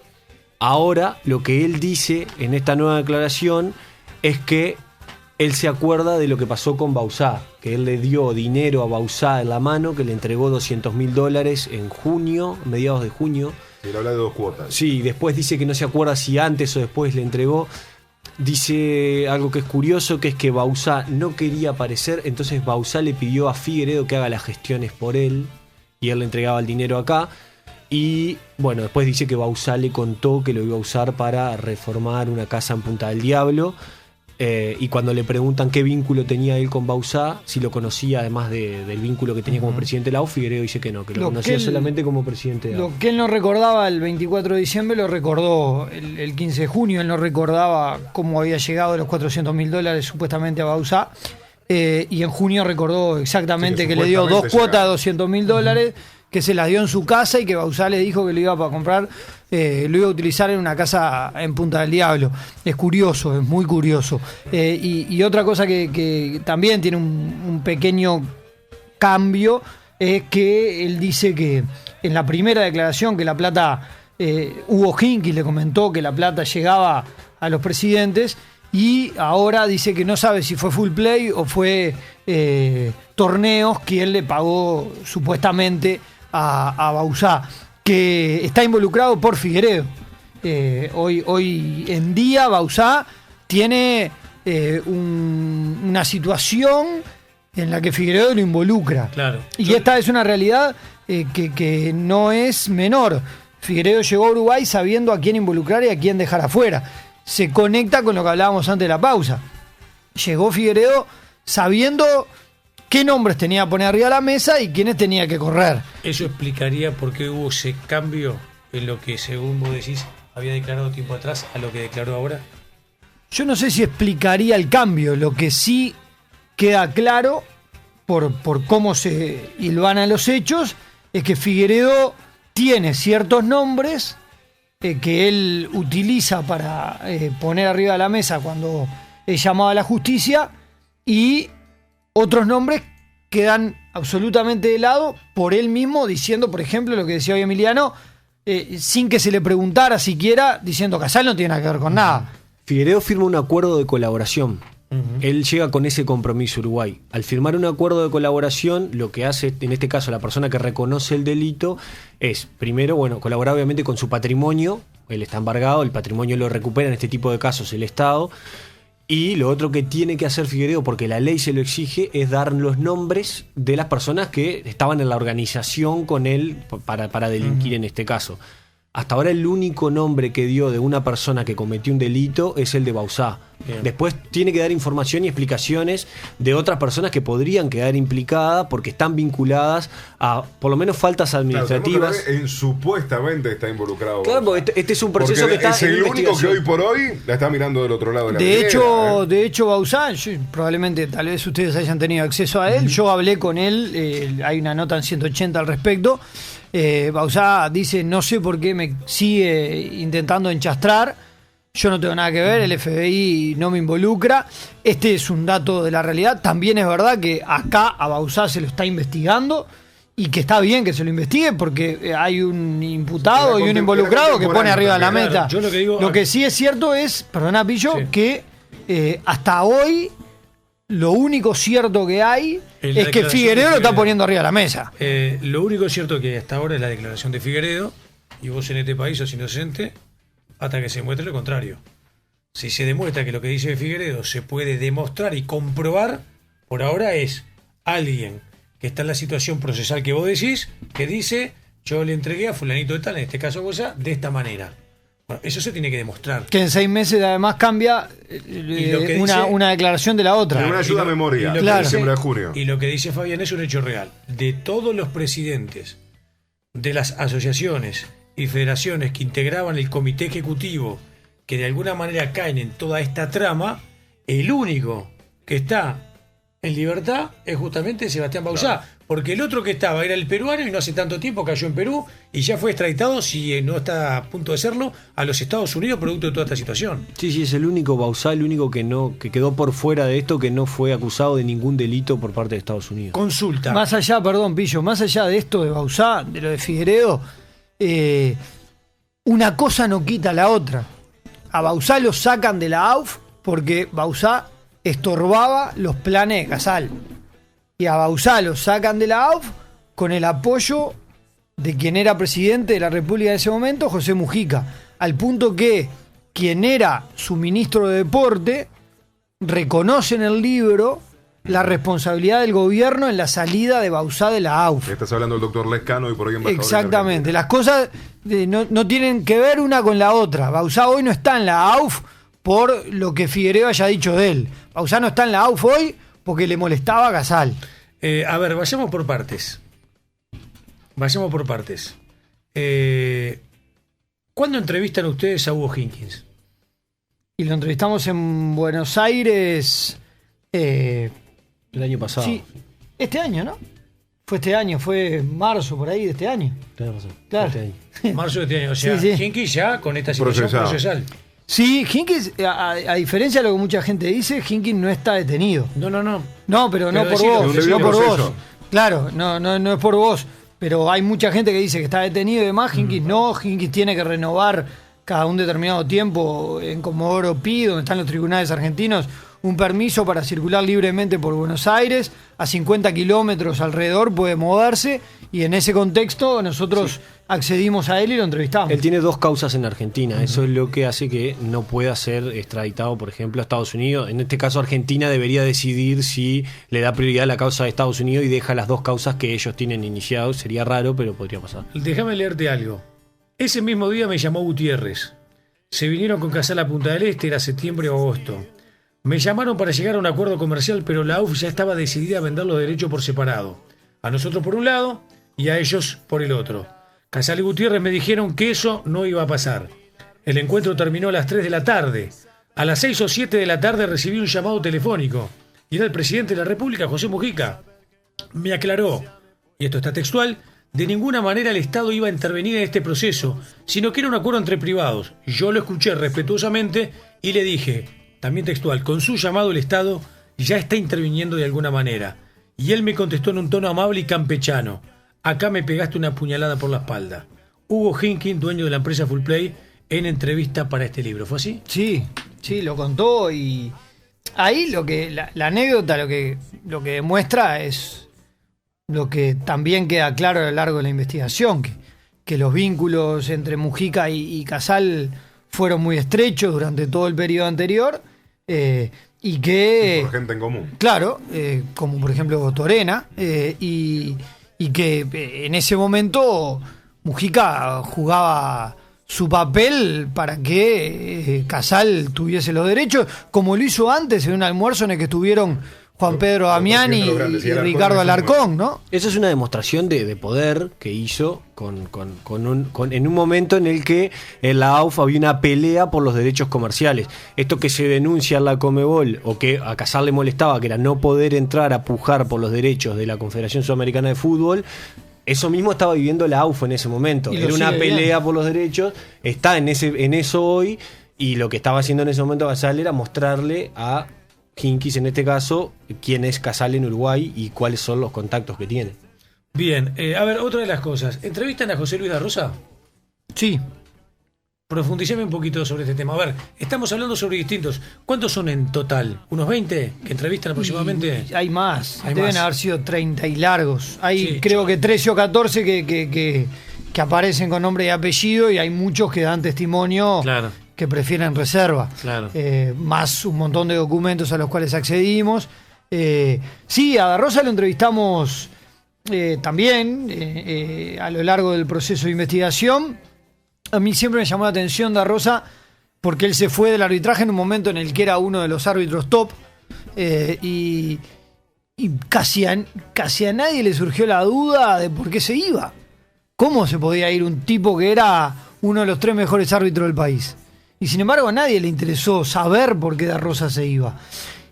Ahora lo que él dice en esta nueva declaración es que él se acuerda de lo que pasó con Bauzá, que él le dio dinero a Bauzá en la mano, que le entregó $200.000 en junio, mediados de junio. Él habla de 2 cuotas. Sí, después dice que no se acuerda si antes o después le entregó. Dice algo que es curioso, que es que Bauzá no quería aparecer, entonces Bauzá le pidió a Figueiredo que haga las gestiones por él y él le entregaba el dinero acá. Y bueno, después dice que Bauzá le contó que lo iba a usar para reformar una casa en Punta del Diablo. Y cuando le preguntan qué vínculo tenía él con Bauzá, si lo conocía además del vínculo que tenía como presidente de la AU, Figueiredo dice que no, que lo conocía solamente como presidente de la AU. Lo que él no recordaba el 24 de diciembre lo recordó el 15 de junio. Él no recordaba cómo había llegado los $400.000 supuestamente a Bauzá. Y en junio recordó exactamente Sí, que que le dio 2 supuestamente cuotas de llegaron. $200.000, que se las dio en su casa y que Bauzá le dijo que lo iba para comprar, lo iba a utilizar en una casa en Punta del Diablo. Es curioso, es muy curioso. Y otra cosa que también tiene un pequeño cambio es que él dice que en la primera declaración que la plata, Hugo Hinkis le comentó que la plata llegaba a los presidentes, y ahora dice que no sabe si fue Full Play o fue Torneos quien le pagó supuestamente a Bauzá, que está involucrado por Figueiredo. Hoy en día Bauzá tiene una situación en la que Figueiredo lo involucra. Claro. Y esta es una realidad que no es menor. Figueiredo llegó a Uruguay sabiendo a quién involucrar y a quién dejar afuera. Se conecta con lo que hablábamos antes de la pausa. Llegó Figueiredo sabiendo qué nombres tenía que poner arriba de la mesa y quiénes tenía que correr. Eso explicaría por qué hubo ese cambio en lo que, según vos decís, había declarado tiempo atrás a lo que declaró ahora. Yo no sé si explicaría el cambio. Lo que sí queda claro por cómo se hilvanan los hechos es que Figueiredo tiene ciertos nombres que él utiliza para poner arriba de la mesa cuando es llamado a la justicia, y otros nombres quedan absolutamente de lado por él mismo, diciendo, por ejemplo, lo que decía hoy Emiliano, sin que se le preguntara siquiera, diciendo que Casal no tiene nada que ver con nada. Figueiredo firma un acuerdo de colaboración. Él llega con ese compromiso a Uruguay. Al firmar un acuerdo de colaboración, lo que hace, en este caso, la persona que reconoce el delito es, primero, colaborar obviamente con su patrimonio. Él está embargado, el patrimonio lo recupera en este tipo de casos el Estado. Y lo otro que tiene que hacer Figueiredo, porque la ley se lo exige, es dar los nombres de las personas que estaban en la organización con él para delinquir en este caso. hasta ahora el único nombre que dio de una persona que cometió un delito es el de Bauzá. Bien. Después tiene que dar información y explicaciones de otras personas que podrían quedar implicadas porque están vinculadas a por lo menos faltas administrativas. Claro, supuestamente está involucrado. Claro, porque este es un proceso porque que está es el en único que investigación. hoy por hoy la está mirando del otro lado de la De vidriera, hecho, Bauzá, probablemente tal vez ustedes hayan tenido acceso a él, yo hablé con él, hay una nota en 180 al respecto. Bauzá dice, no sé por qué me sigue intentando enchastrar, yo no tengo nada que ver, el FBI no me involucra, este es un dato de la realidad. También es verdad que acá a Bauzá se lo está investigando y que está bien que se lo investigue porque hay un imputado y un involucrado que pone arriba de la Claro, meta. yo lo que digo- Lo que sí es cierto es, perdona Pillo, Sí. que hasta hoy lo único cierto que hay En la es que declaración Figueredo de lo está Figueredo. poniendo arriba de la mesa. Lo único cierto que hasta ahora es la declaración de Figueredo, y vos en este país sos inocente hasta que se demuestre lo contrario. Si se demuestra que lo que dice Figueredo se puede demostrar y comprobar, por ahora es alguien que está en la situación procesal que vos decís, que dice, yo le entregué a fulanito de tal, en este caso Bosa, de esta manera. Bueno, eso se tiene que demostrar. Que en 6 meses además cambia Y lo que dice- una declaración de la Pero otra. una ayuda Y a memoria, y de Claro. diciembre a junio. Y lo que dice Fabián es un hecho real. De todos los presidentes de las asociaciones y federaciones que integraban el comité ejecutivo, que de alguna manera caen en toda esta trama, el único que está en libertad es justamente Sebastián Bauzá. Porque el otro que estaba era el peruano y no hace tanto tiempo cayó en Perú y ya fue extraditado, si no está a punto de serlo, a los Estados Unidos producto de toda esta situación. Sí, es el único Bauzá, el único que quedó por fuera de esto, que no fue acusado de ningún delito por parte de Estados Unidos. Consulta. Más allá, perdón, Pillo, más allá de esto de Bauzá, de lo de Figueredo, una cosa no quita la otra. A Bauzá lo sacan de la AUF porque Bauzá estorbaba los planes de Casal. Y a Bauzá lo sacan de la AUF con el apoyo de quien era presidente de la República en ese momento, José Mujica. Al punto que quien era su ministro de Deporte reconoce en el libro la responsabilidad del gobierno en la salida de Bauzá de la AUF. Estás hablando del doctor Lescano y por ahí embajador de Exactamente, las cosas no tienen que ver una con la otra. Bauzá hoy no está en la AUF por lo que Figueredo haya dicho de él. Bauzá no está en la AUF hoy porque le molestaba a Casal. A ver, vayamos por partes. ¿Cuándo entrevistan ustedes a Hugo Hinkins? Y lo entrevistamos en Buenos Aires. El año pasado. Sí, este año, ¿no? Fue este año, fue marzo por ahí de este año. Tenés razón. Claro. Este año. Marzo de este año. O sea, Sí, sí. Hinkins ya con esta situación Procesado. procesal. Sí, Hinkins, a diferencia de lo que mucha gente dice, Hinkins no está detenido. No. No, pero no Pero por decilo, vos, un debido no por proceso. vos. Claro, no es por vos. Pero hay mucha gente que dice que está detenido y demás. Hinkins no, Hinkins tiene que renovar cada un determinado tiempo en Comodoro Pi, donde están los tribunales argentinos, un permiso para circular libremente por Buenos Aires. A 50 kilómetros alrededor puede moverse. Y en ese contexto nosotros accedimos a él y lo entrevistamos. Él tiene 2 causas en Argentina, eso es lo que hace que no pueda ser extraditado, por ejemplo, a Estados Unidos. En este caso, Argentina debería decidir si le da prioridad a la causa de Estados Unidos y deja las 2 causas que ellos tienen iniciados. Sería raro, pero podría pasar. Déjame leerte algo. Ese mismo día me llamó Gutiérrez. Se vinieron con Casal a Punta del Este, era septiembre o agosto. Me llamaron para llegar a un acuerdo comercial, pero la AUF ya estaba decidida a vender los derechos por separado. A nosotros por un lado y a ellos por el otro. Casal y Gutiérrez me dijeron que eso no iba a pasar. El encuentro terminó a las 3 de la tarde. A las 6 o 7 de la tarde recibí un llamado telefónico. Y era el presidente de la República, José Mujica. Me aclaró, y esto está textual, de ninguna manera el Estado iba a intervenir en este proceso, sino que era un acuerdo entre privados. Yo lo escuché respetuosamente y le dije, también textual, con su llamado el Estado ya está interviniendo de alguna manera. Y él me contestó en un tono amable y campechano, acá me pegaste una puñalada por la espalda. Hugo Hinkins, dueño de la empresa Full Play, en entrevista para este libro. ¿Fue así? Sí, lo contó y ahí la anécdota lo que demuestra es lo que también queda claro a lo largo de la investigación, que los vínculos entre Mujica y Casal fueron muy estrechos durante todo el periodo anterior y que... Por gente en común. Claro, como por ejemplo Torena, y que en ese momento Mujica jugaba su papel para que Casal tuviese los derechos, como lo hizo antes en un almuerzo en el que estuvieron Juan Pedro Damián y Ricardo Alarcón, ¿no? Eso es una demostración de poder que hizo en un momento en el que en la AUF había una pelea por los derechos comerciales. Esto que se denuncia en la Conmebol, o que a Casal le molestaba, que era no poder entrar a pujar por los derechos de la Confederación Sudamericana de Fútbol, eso mismo estaba viviendo la AUF en ese momento. Era una pelea por los derechos, está en eso hoy, y lo que estaba haciendo en ese momento Casal era mostrarle a Hinkis, en este caso, quién es Casal en Uruguay y cuáles son los contactos que tiene. Bien, a ver, otra de las cosas. ¿Entrevistan a José Luis da Rosa? Sí. Profundiceme un poquito sobre este tema. A ver, estamos hablando sobre distintos. ¿Cuántos son en total? ¿Unos 20 que entrevistan aproximadamente? Y hay más. Hay Deben más. haber sido 30 y largos. Hay Sí, creo que 13 o 14 que aparecen con nombre y apellido, y hay muchos que dan testimonio Claro. que prefieren reserva. Claro. Más un montón de documentos a los cuales accedimos. Sí, a Da Rosa lo entrevistamos también a lo largo del proceso de investigación. A mí siempre me llamó la atención Da Rosa porque él se fue del arbitraje en un momento en el que era uno de los árbitros top, y casi a nadie le surgió la duda de por qué se iba. ¿Cómo se podía ir un tipo que era uno de los 3 mejores árbitros del país? Y sin embargo a nadie le interesó saber por qué Da Rosa se iba.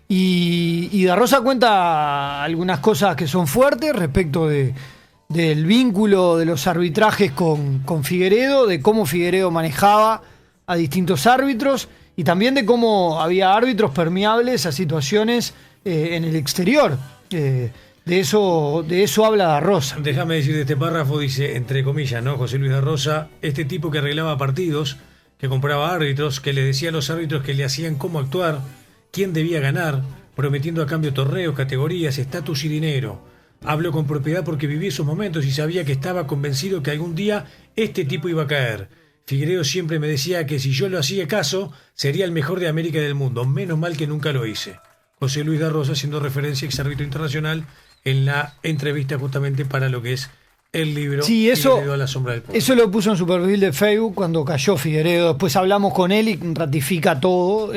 Y Da Rosa cuenta algunas cosas que son fuertes respecto del vínculo de los arbitrajes con Figueredo, de cómo Figueredo manejaba a distintos árbitros, y también de cómo había árbitros permeables a situaciones en el exterior. De eso habla Da Rosa. Déjame decir de este párrafo, dice, entre comillas, ¿no? José Luis da Rosa, este tipo que arreglaba partidos, que compraba árbitros, que le decía a los árbitros que le hacían cómo actuar, quién debía ganar, prometiendo a cambio torneos, categorías, estatus y dinero. Habló con propiedad porque viví esos momentos y sabía que estaba convencido que algún día este tipo iba a caer. Figueiredo siempre me decía que si yo lo hacía caso, sería el mejor de América y del mundo. Menos mal que nunca lo hice. José Luis da Rosa haciendo referencia a exárbitro internacional en la entrevista justamente para lo que es el libro. Sí, Figueiredo a la sombra del poder. eso lo puso en su perfil de Facebook cuando cayó Figueredo. Después hablamos con él y ratifica todo,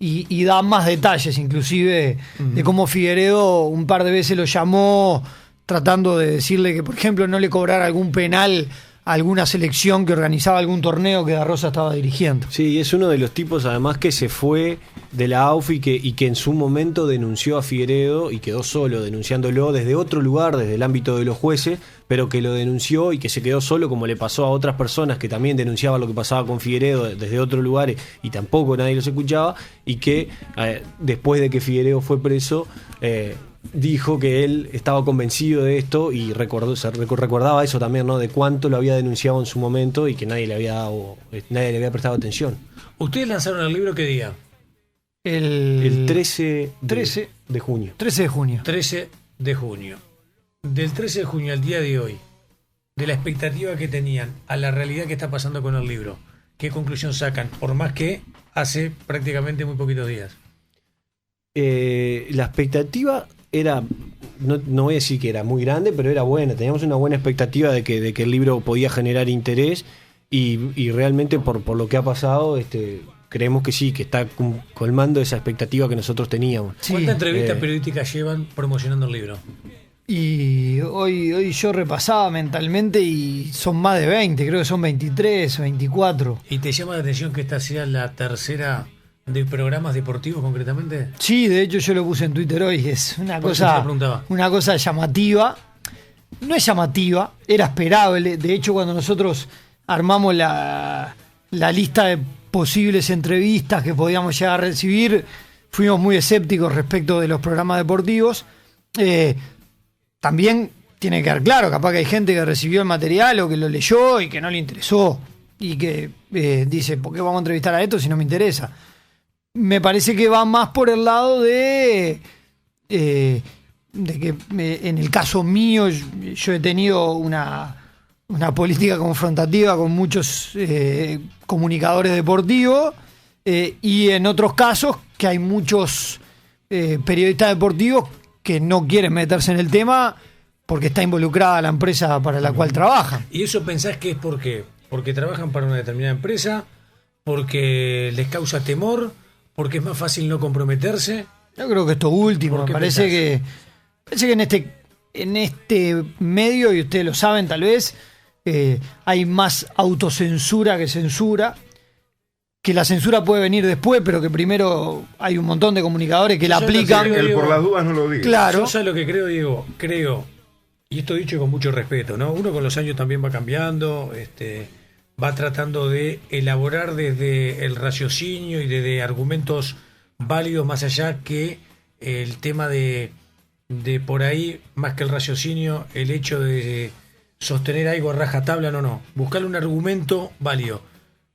y da más detalles inclusive de cómo Figueredo un par de veces lo llamó tratando de decirle que, por ejemplo, no le cobrara algún penal a alguna selección que organizaba algún torneo que Da Rosa estaba dirigiendo. Sí, es uno de los tipos además que se fue de la AUF y que en su momento denunció a Figueredo y quedó solo denunciándolo desde otro lugar, desde el ámbito de los jueces, pero que lo denunció y que se quedó solo, como le pasó a otras personas que también denunciaban lo que pasaba con Figueredo desde otro lugar y tampoco nadie los escuchaba, y que después de que Figueredo fue preso, dijo que él estaba convencido de esto y recordaba eso también, ¿no? De cuánto lo había denunciado en su momento y que nadie le había prestado atención. ¿Ustedes lanzaron el libro qué día? El 13 13 de junio. 13 de junio. 13 de junio. Del 13 de junio al día de hoy, de la expectativa que tenían a la realidad que está pasando con el libro, ¿qué conclusión sacan? Por más que hace prácticamente muy poquitos días. La expectativa era, no voy a decir que era muy grande, pero era buena. Teníamos una buena expectativa de que el libro podía generar interés y realmente por lo que ha pasado, creemos que sí, que está colmando esa expectativa que nosotros teníamos. Sí. ¿Cuántas entrevistas periodísticas llevan promocionando el libro? Y hoy yo repasaba mentalmente y son más de 20, creo que son 23 o 24. ¿Y te llama la atención que esta sea la tercera de programas deportivos concretamente? Sí, de hecho yo lo puse en Twitter hoy, es Por eso te lo preguntaba. una cosa llamativa. No es llamativa, era esperable. De hecho, cuando nosotros armamos la lista de posibles entrevistas que podíamos llegar a recibir, fuimos muy escépticos respecto de los programas deportivos. También tiene que quedar claro, capaz que hay gente que recibió el material o que lo leyó y que no le interesó y que dice, ¿por qué vamos a entrevistar a esto si no me interesa? Me parece que va más por el lado de que en el caso mío yo he tenido una política confrontativa con muchos comunicadores deportivos, y en otros casos que hay muchos periodistas deportivos que no quieren meterse en el tema porque está involucrada la empresa para la cual trabajan. ¿Y eso pensás que es por qué? porque trabajan para una determinada empresa, porque les causa temor, porque es más fácil no comprometerse. Yo creo que esto último, ¿Por me qué parece que en este medio, y ustedes lo saben tal vez, hay más autocensura que censura, que la censura puede venir después, pero que primero hay un montón de comunicadores que la Yo aplican. no sé, El por las dudas no lo diga. Claro. Yo sé lo que creo, Diego. Creo, y esto dicho con mucho respeto, ¿no? Uno con los años también va cambiando, va tratando de elaborar desde el raciocinio y desde argumentos válidos más allá que el tema de por ahí, más que el raciocinio, el hecho de sostener algo a rajatabla, no. Buscarle un argumento válido.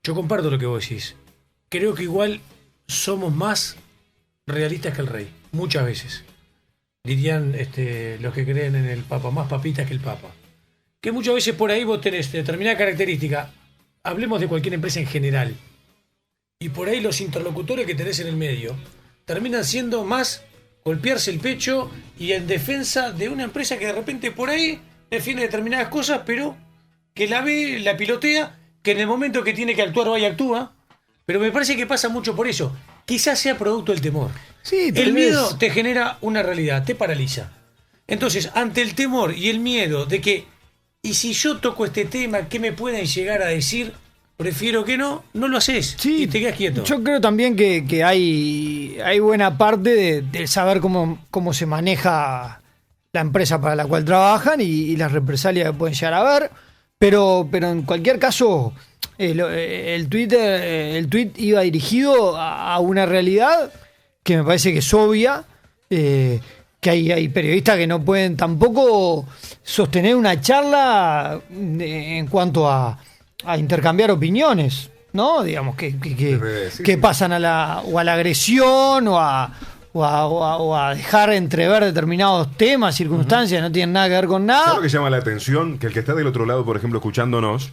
Yo comparto lo que vos decís. Creo que igual somos más realistas que el rey, muchas veces. Dirían los que creen en el Papa, más papitas que el Papa. Que muchas veces por ahí vos tenés determinada característica, hablemos de cualquier empresa en general, y por ahí los interlocutores que tenés en el medio terminan siendo más golpearse el pecho y en defensa de una empresa que de repente por ahí defiende determinadas cosas, pero que la ve, la pilotea, que en el momento que tiene que actuar va y actúa. Pero me parece que pasa mucho por eso. Quizás sea producto del temor. Sí, tal El vez. miedo te genera una realidad, te paraliza. Entonces, ante el temor y el miedo de que, y si yo toco este tema, ¿qué me pueden llegar a decir? Prefiero que no lo haces Sí, y te quedas quieto. Yo creo también que hay buena parte de saber cómo se maneja la empresa para la cual trabajan y las represalias que pueden llegar a haber. Pero en cualquier caso, el tweet iba dirigido a una realidad que me parece que es obvia, que hay periodistas que no pueden tampoco sostener una charla en cuanto a intercambiar opiniones, ¿no? Digamos, que pasan a la agresión o a dejar entrever determinados temas, circunstancias, no tienen nada que ver con nada. ¿Sabes lo que llama la atención? Que el que está del otro lado, por ejemplo, escuchándonos,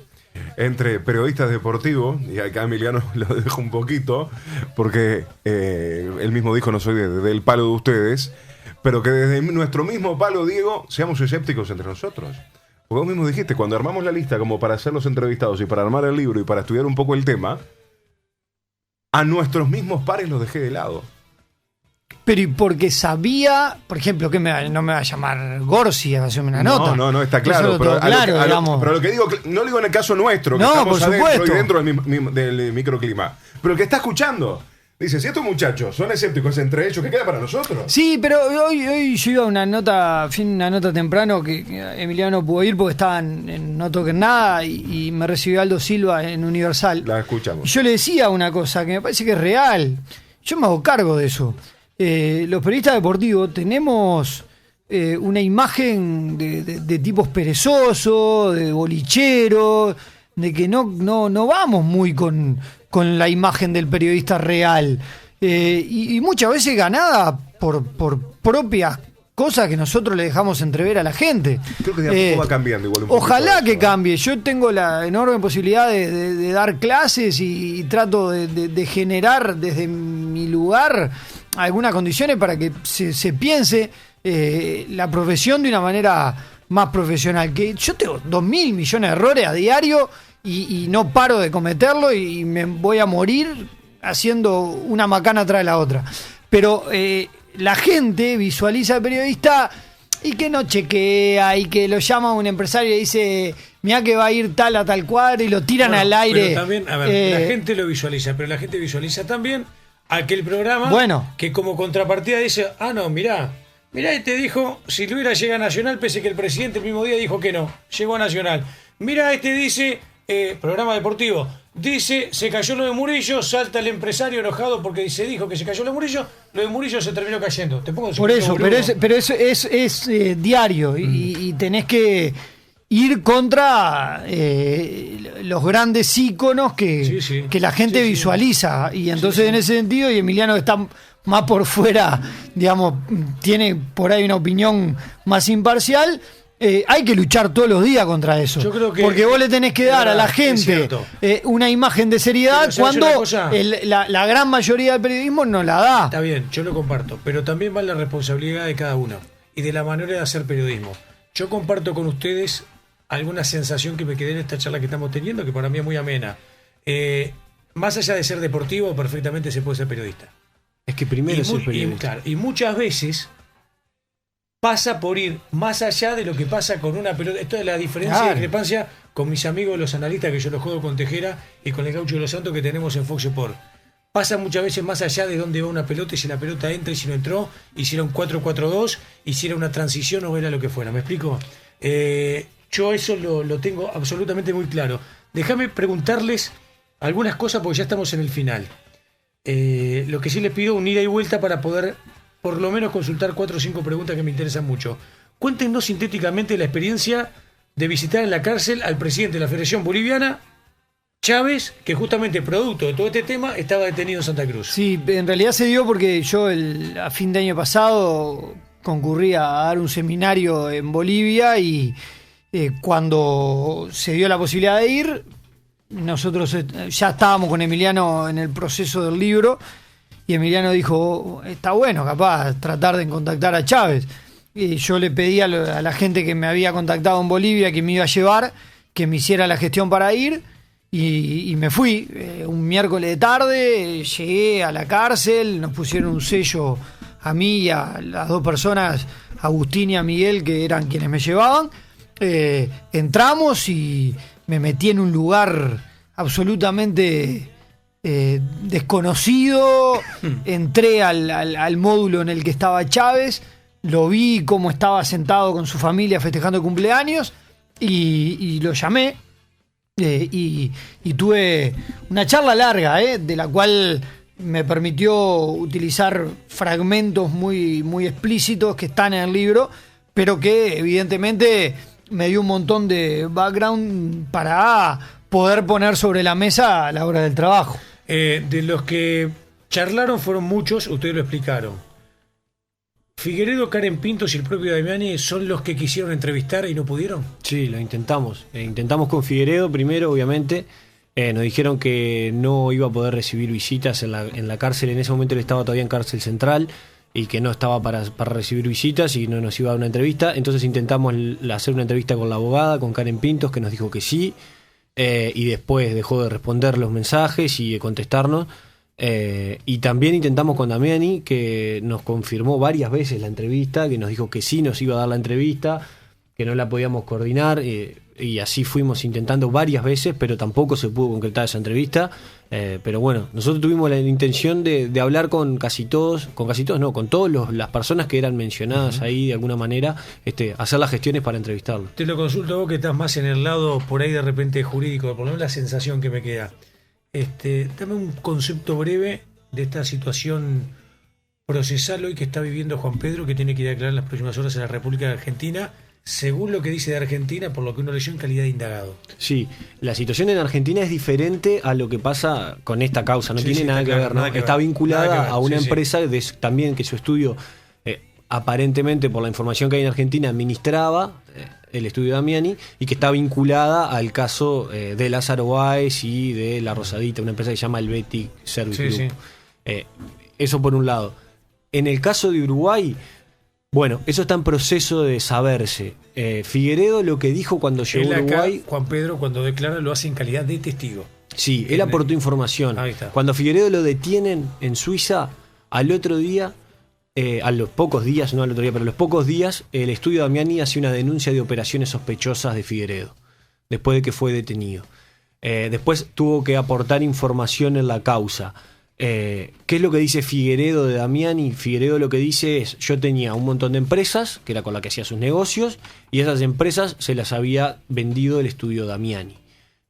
entre periodistas deportivos, y acá Emiliano lo dejo un poquito, porque él mismo dijo, no soy del palo de ustedes, pero que desde nuestro mismo palo, Diego, seamos escépticos entre nosotros. Porque vos mismo dijiste, cuando armamos la lista como para hacer los entrevistados y para armar el libro y para estudiar un poco el tema, a nuestros mismos pares los dejé de lado. Pero y porque sabía, por ejemplo, que no me va a llamar Gorsi a hacerme una nota. No, está claro. Eso Pero, todo claro, digamos. pero lo que digo, no digo en el caso nuestro, que No, estamos por adentro supuesto. y dentro del microclima. Pero el que está escuchando, dice, si estos muchachos son escépticos entre ellos, ¿qué queda para nosotros? Sí, pero hoy yo iba a una nota temprano que Emiliano no pudo ir porque estaba en No Toquen Nada y me recibió Aldo Silva en Universal. La Y escuchamos. yo le decía una cosa que me parece que es real. Yo me hago cargo de eso. Los periodistas deportivos tenemos una imagen de tipos perezosos, de bolicheros, de que no vamos muy con la imagen del periodista real. Y muchas veces ganada por propias cosas que nosotros le dejamos entrever a la gente. Creo que de a poco va cambiando igual un poquito Ojalá eso, que cambie. Yo tengo la enorme posibilidad de dar clases y trato de generar desde mi lugar algunas condiciones para que se piense la profesión de una manera más profesional. Que yo tengo 2.000 millones de errores a diario y no paro de cometerlo y me voy a morir haciendo una macana atrás de la otra. Pero la gente visualiza al periodista y que no chequea y que lo llama a un empresario y dice, mirá que va a ir tal a tal cuadro y lo tiran al aire. Pero también, a ver, la gente lo visualiza, pero la gente visualiza también aquel programa que como contrapartida dice, no, mirá, este dijo, si lo hubiera llegado a Nacional, pese que el presidente el mismo día dijo que no, llegó a Nacional. Mirá, este dice, programa deportivo, dice, se cayó lo de Murillo, salta el empresario enojado porque se dijo que se cayó lo de Murillo se terminó cayendo. Te pongo por eso, pero eso es diario y tenés que ir contra los grandes íconos que la gente visualiza. Y entonces en ese sentido, y Emiliano está más por fuera, digamos, tiene por ahí una opinión más imparcial. Hay que luchar todos los días contra eso. Yo creo que porque vos le tenés que dar a la gente una imagen de seriedad cuando la gran mayoría del periodismo no la da. Está bien, yo lo comparto, pero también va la responsabilidad de cada uno y de la manera de hacer periodismo. Yo comparto con ustedes alguna sensación que me quedé en esta charla que estamos teniendo, que para mí es muy amena. Más allá de ser deportivo, perfectamente se puede ser periodista. Es que primero es ser periodista. Claro, y muchas veces pasa por ir más allá de lo que pasa con una pelota. Esto es la diferencia y discrepancia con mis amigos los analistas, que yo los juego con Tejera, y con el Gaucho de los Santos que tenemos en Fox Sport. Pasa muchas veces más allá de dónde va una pelota y si la pelota entra y si no entró, y si era un 4-4-2, y si era una transición o era lo que fuera. ¿Me explico? Yo eso lo tengo absolutamente muy claro. Déjame preguntarles algunas cosas porque ya estamos en el final. Lo que sí les pido, un ida y vuelta para poder por lo menos consultar 4 o 5 preguntas que me interesan mucho. Cuéntenos sintéticamente la experiencia de visitar en la cárcel al presidente de la Federación Boliviana, Chávez, que justamente producto de todo este tema estaba detenido en Santa Cruz. Sí, en realidad se dio porque yo a fin de año pasado concurrí a dar un seminario en Bolivia y cuando se dio la posibilidad de ir, nosotros ya estábamos con Emiliano en el proceso del libro y Emiliano dijo, está bueno capaz tratar de contactar a Chávez. Y yo le pedí a la gente que me había contactado en Bolivia, que me iba a llevar, que me hiciera la gestión para ir. Y me fui un miércoles de tarde, llegué a la cárcel, nos pusieron un sello a mí y a las 2 personas, Agustín y a Miguel, que eran quienes me llevaban. Entramos y me metí en un lugar absolutamente desconocido. Entré al módulo en el que estaba Chávez, lo vi cómo estaba sentado con su familia festejando cumpleaños y lo llamé. Y tuve una charla larga, de la cual me permitió utilizar fragmentos muy, muy explícitos que están en el libro, pero que evidentemente me dio un montón de background para poder poner sobre la mesa a la hora del trabajo. De los que charlaron fueron muchos, ustedes lo explicaron. ¿Figueredo, Karen Pintos y el propio Damiani son los que quisieron entrevistar y no pudieron? Sí, lo intentamos. Intentamos con Figueredo primero, obviamente. Nos dijeron que no iba a poder recibir visitas en la cárcel. En ese momento él estaba todavía en cárcel central y que no estaba para recibir visitas y no nos iba a dar una entrevista. Entonces intentamos hacer una entrevista con la abogada, con Karen Pintos, que nos dijo que sí. Y después dejó de responder los mensajes y de contestarnos. Y también intentamos con Damiani, que nos confirmó varias veces la entrevista, que nos dijo que sí nos iba a dar la entrevista, que no la podíamos coordinar, y así fuimos intentando varias veces, pero tampoco se pudo concretar esa entrevista. Pero bueno, nosotros tuvimos la intención de hablar con todas las personas que eran mencionadas ahí de alguna manera, hacer las gestiones para entrevistarlo. Te lo consulto vos, que estás más en el lado por ahí de repente jurídico, por lo menos la sensación que me queda. Dame un concepto breve de esta situación procesal hoy que está viviendo Juan Pedro, que tiene que ir a declarar en las próximas horas en la República de Argentina, según lo que dice de Argentina, por lo que uno leyó en calidad de indagado. Sí, la situación en Argentina es diferente a lo que pasa con esta causa, no tiene nada que ver, ¿no? Está vinculada a una empresa también que su estudio, aparentemente por la información que hay en Argentina, administraba el estudio Damiani, y que está vinculada al caso de Lázaro Báez y de La Rosadita, una empresa que se llama el Betic Service Group. Eso por un lado. En el caso de Uruguay, bueno, eso está en proceso de saberse. Figueredo lo que dijo cuando llegó a Uruguay... Juan Pedro, cuando declara, lo hace en calidad de testigo. Sí, él aportó información. Cuando Figueredo lo detienen en Suiza, al otro día... a los pocos días, no al otro día, pero a los pocos días, el estudio Damiani hace una denuncia de operaciones sospechosas de Figueredo, después de que fue detenido. Después tuvo que aportar información en la causa. ¿Qué es lo que dice Figueredo de Damiani? Figueredo lo que dice es: yo tenía un montón de empresas, que era con la que hacía sus negocios, y esas empresas se las había vendido el estudio Damiani.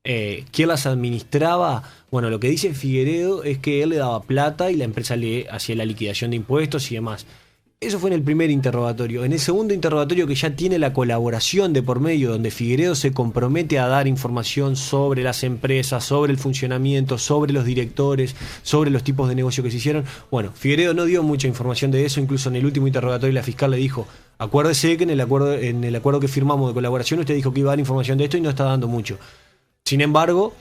¿Quién las administraba? Bueno, lo que dice Figueredo es que él le daba plata y la empresa le hacía la liquidación de impuestos y demás. Eso fue en el primer interrogatorio. En el segundo interrogatorio, que ya tiene la colaboración de por medio, donde Figueredo se compromete a dar información sobre las empresas, sobre el funcionamiento, sobre los directores, sobre los tipos de negocio que se hicieron. Bueno, Figueredo no dio mucha información de eso. Incluso en el último interrogatorio la fiscal le dijo: acuérdese que en el acuerdo que firmamos de colaboración usted dijo que iba a dar información de esto y no está dando mucho. Sin embargo,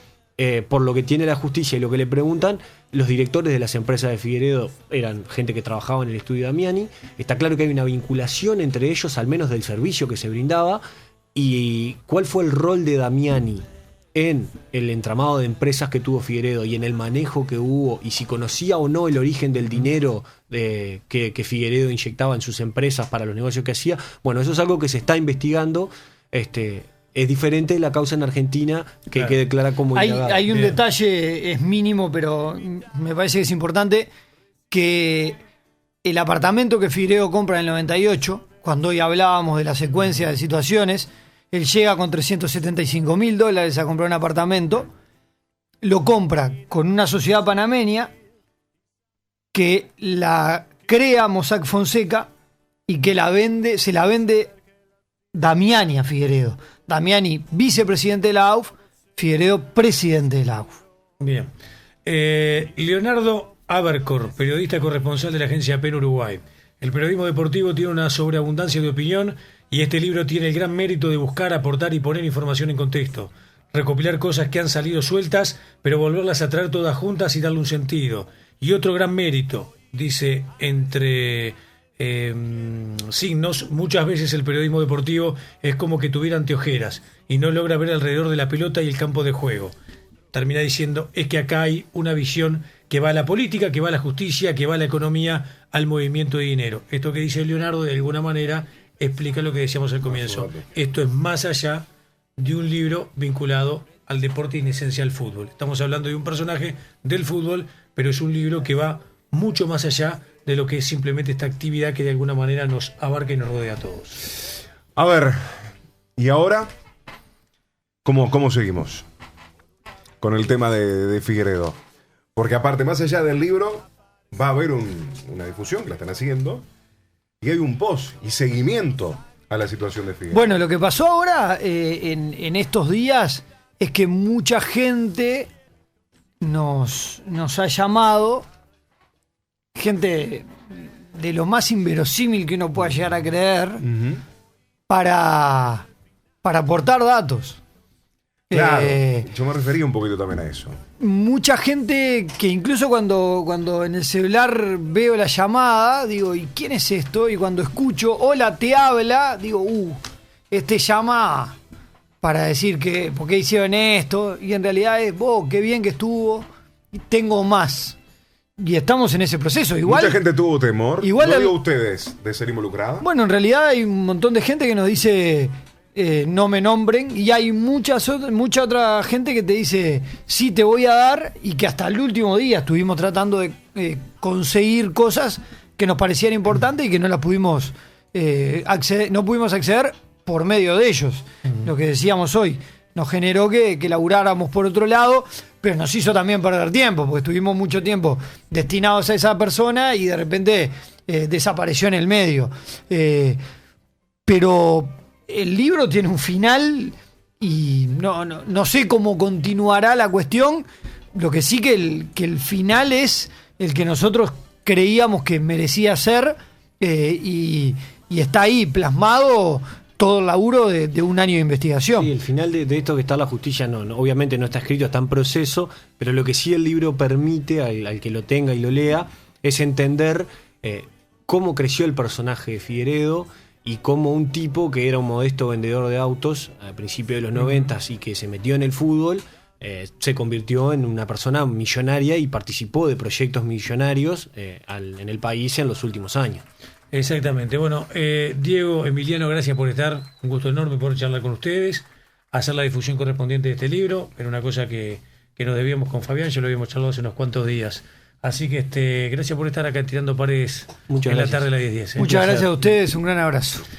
por lo que tiene la justicia y lo que le preguntan, los directores de las empresas de Figueredo eran gente que trabajaba en el estudio Damiani. Está claro que hay una vinculación entre ellos, al menos del servicio que se brindaba, y cuál fue el rol de Damiani en el entramado de empresas que tuvo Figueiredo y en el manejo que hubo, y si conocía o no el origen del dinero que Figueiredo inyectaba en sus empresas para los negocios que hacía. Bueno, eso es algo que se está investigando. Es diferente de la causa en Argentina, que Claro. quede clara como Hay un Bien. detalle, es mínimo, pero me parece que es importante, que el apartamento que Figueiredo compra en el 98, cuando hoy hablábamos de la secuencia de situaciones, él llega con $375.000 a comprar un apartamento, lo compra con una sociedad panameña que la crea Mossack Fonseca y que se la vende Damiani a Figueiredo. Damiani, vicepresidente de la AUF, Figueiredo, presidente de la AUF. Bien. Leonardo Abercor, periodista corresponsal de la agencia PEN Uruguay. El periodismo deportivo tiene una sobreabundancia de opinión y este libro tiene el gran mérito de buscar, aportar y poner información en contexto. Recopilar cosas que han salido sueltas, pero volverlas a traer todas juntas y darle un sentido. Y otro gran mérito, dice entre signos, muchas veces el periodismo deportivo es como que tuviera anteojeras y no logra ver alrededor de la pelota y el campo de juego. Termina diciendo, es que acá hay una visión que va a la política, que va a la justicia, que va a la economía, al movimiento de dinero. Esto que dice Leonardo, de alguna manera, explica lo que decíamos al comienzo. Esto es más allá de un libro vinculado al deporte y en esencia al fútbol. Estamos hablando de un personaje del fútbol, pero es un libro que va mucho más allá de lo que es simplemente esta actividad que de alguna manera nos abarca y nos rodea a todos. A ver, ¿y ahora cómo seguimos con el tema de Figueiredo? Porque aparte, más allá del libro, va a haber una difusión que la están haciendo y hay un post y seguimiento a la situación de Figueiredo. Bueno, lo que pasó ahora en estos días es que mucha gente nos ha llamado, gente de lo más inverosímil que uno pueda llegar a creer, Ujú. para aportar datos. Claro, yo me refería un poquito también a eso. Mucha gente que incluso cuando en el celular veo la llamada, digo, ¿y quién es esto? Y cuando escucho, hola, te habla, digo, este llama para decir que, ¿por qué hicieron esto? Y en realidad es, qué bien que estuvo, y tengo más. Y estamos en ese proceso. Igual, Mucha gente tuvo temor. igual ¿No al- digo ustedes de ser involucrada? bueno, en realidad hay un montón de gente que nos dice, no me nombren, y hay mucha otra gente que te dice, sí te voy a dar, y que hasta el último día estuvimos tratando de conseguir cosas que nos parecían importantes y que no las pudimos acceder por medio de ellos. Lo que decíamos hoy nos generó que laburáramos por otro lado, pero nos hizo también perder tiempo, porque estuvimos mucho tiempo destinados a esa persona y de repente desapareció en el medio. Pero el libro tiene un final y no sé cómo continuará la cuestión. Lo que sí que el final es el que nosotros creíamos que merecía ser, y está ahí plasmado todo el laburo de un año de investigación. Sí, el final de esto que está la justicia obviamente no está escrito, está en proceso, pero lo que sí el libro permite al que lo tenga y lo lea es entender cómo creció el personaje de Figueiredo y cómo un tipo que era un modesto vendedor de autos a principios de los 90 y que se metió en el fútbol se convirtió en una persona millonaria y participó de proyectos millonarios en el país en los últimos años. Exactamente. Bueno, Diego, Emiliano, gracias por estar. Un gusto enorme poder charlar con ustedes, hacer la difusión correspondiente de este libro. Era una cosa que nos debíamos con Fabián, ya lo habíamos charlado hace unos cuantos días. Así que gracias por estar acá en Tirando Paredes Muchas en gracias. la tarde de la 10:10. Muchas gracias a ustedes, un gran abrazo.